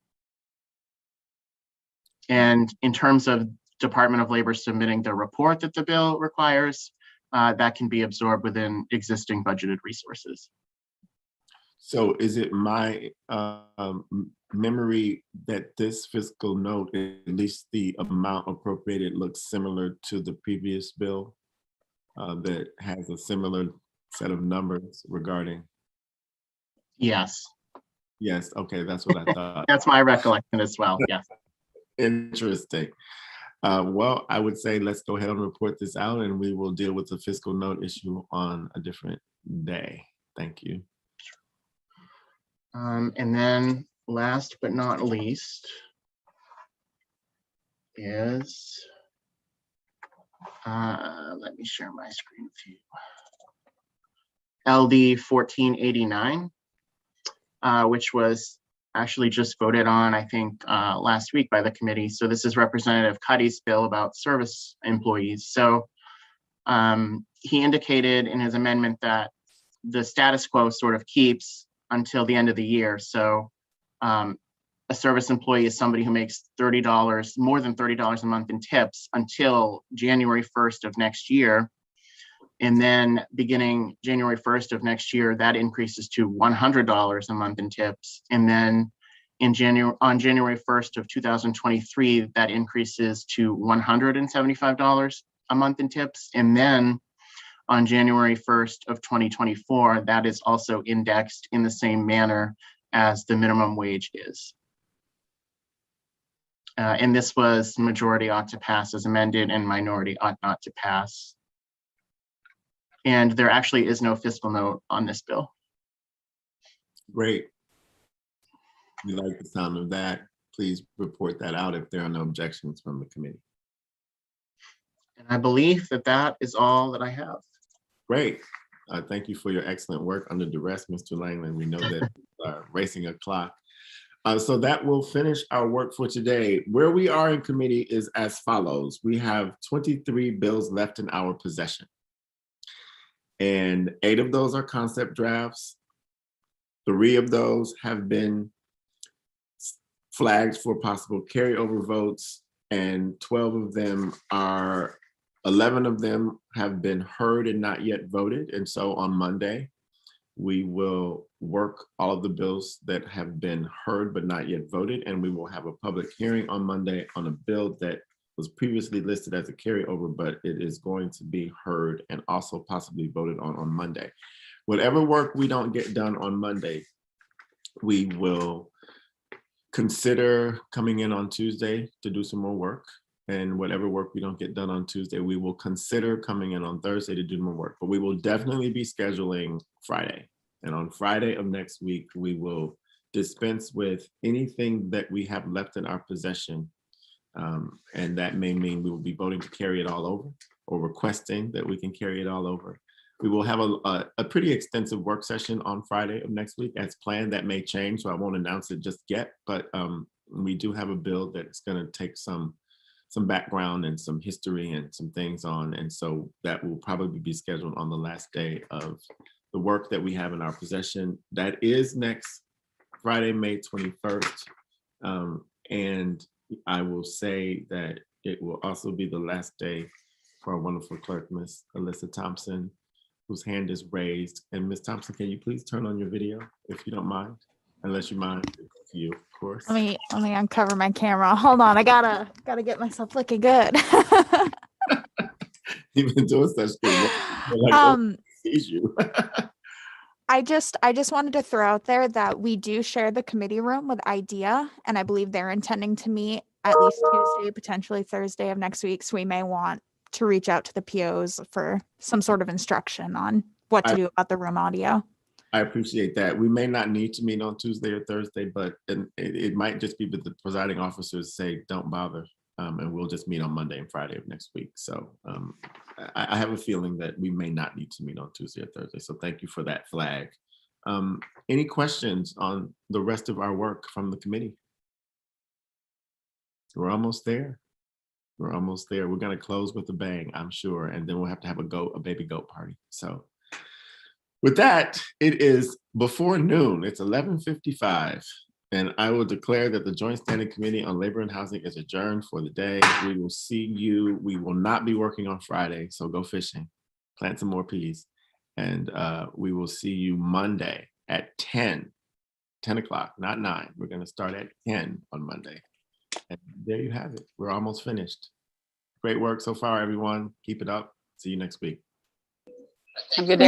And in terms of Department of Labor submitting the report that the bill requires, that can be absorbed within existing budgeted resources. So is it my memory that this fiscal note, at least the amount appropriated, looks similar to the previous bill that has a similar set of numbers regarding. Yes, Yes, okay, that's what I thought. that's my recollection as well. Yes. Interesting. Well, I would say let's go ahead and report this out, and we will deal with the fiscal note issue on a different day. Thank you. And then last but not least is, let me share my screen with you. LD 1489, which was actually just voted on, I think, last week by the committee. So this is Representative Cuddy's bill about service employees. So he indicated in his amendment that the status quo sort of keeps until the end of the year. So a service employee is somebody who makes $30, more than $30 a month in tips until January 1st of next year. And then beginning January 1st of next year, that increases to $100 a month in tips. And then on January 1st of 2023, that increases to $175 a month in tips. And then on January 1st of 2024, that is also indexed in the same manner as the minimum wage is. And this was majority ought to pass as amended and minority ought not to pass. And there actually is no fiscal note on this bill. Great. We like the sound of that. Please report that out if there are no objections from the committee. And I believe that that is all that I have. Great. Thank you for your excellent work under duress, Mr. Langland. We know that racing a clock. So that will finish our work for today. Where we are in committee is as follows. We have 23 bills left in our possession. And 8 of those are concept drafts. 3 of those have been flagged for possible carryover votes, and 11 of them have been heard and not yet voted. And so on Monday, we will work all of the bills that have been heard but not yet voted, and we will have a public hearing on Monday on a bill that was previously listed as a carryover, but it is going to be heard and also possibly voted on Monday. Whatever work we don't get done on Monday, we will consider coming in on Tuesday to do some more work. And whatever work we don't get done on Tuesday, we will consider coming in on Thursday to do more work. But we will definitely be scheduling Friday. And on Friday of next week, we will dispense with anything that we have left in our possession. And that may mean we will be voting to carry it all over, or requesting that we can carry it all over. We will have a pretty extensive work session on Friday of next week as planned. That may change, so I won't announce it just yet, but we do have a bill that's gonna take some background and some history and some things on. And so that will probably be scheduled on the last day of the work that we have in our possession. That is next Friday, May 21st. And I will say that it will also be the last day for our wonderful clerk, Miss Alyssa Thompson, whose hand is raised. And Miss Thompson, can you please turn on your video if you don't mind? Unless you mind, it's you, of course. Let me uncover my camera. Hold on, I gotta get myself looking good. You've been doing such good work. Like, sees you. I just wanted to throw out there that we do share the committee room with IDEA, and I believe they're intending to meet at least Tuesday, potentially Thursday of next week. So we may want to reach out to the POs for some sort of instruction on what to do about the room audio. I appreciate that. We may not need to meet on Tuesday or Thursday, but it might just be that the presiding officers say, don't bother. And we'll just meet on Monday and Friday of next week. So I have a feeling that we may not need to meet on Tuesday or Thursday. So thank you for that flag. Any questions on the rest of our work from the committee? We're almost there. We're almost there. We're gonna close with a bang, I'm sure. And then we'll have to have a baby goat party. So with that, it is before noon. It's 11:55. And I will declare that the Joint Standing Committee on Labor and Housing is adjourned for the day. We will see you. We will not be working on Friday, so go fishing, plant some more peas. And we will see you Monday at 10 10 o'clock, not 9. We're going to start at 10 on Monday. And there you have it. We're almost finished. Great work so far, everyone. Keep it up. See you next week. Have a good day.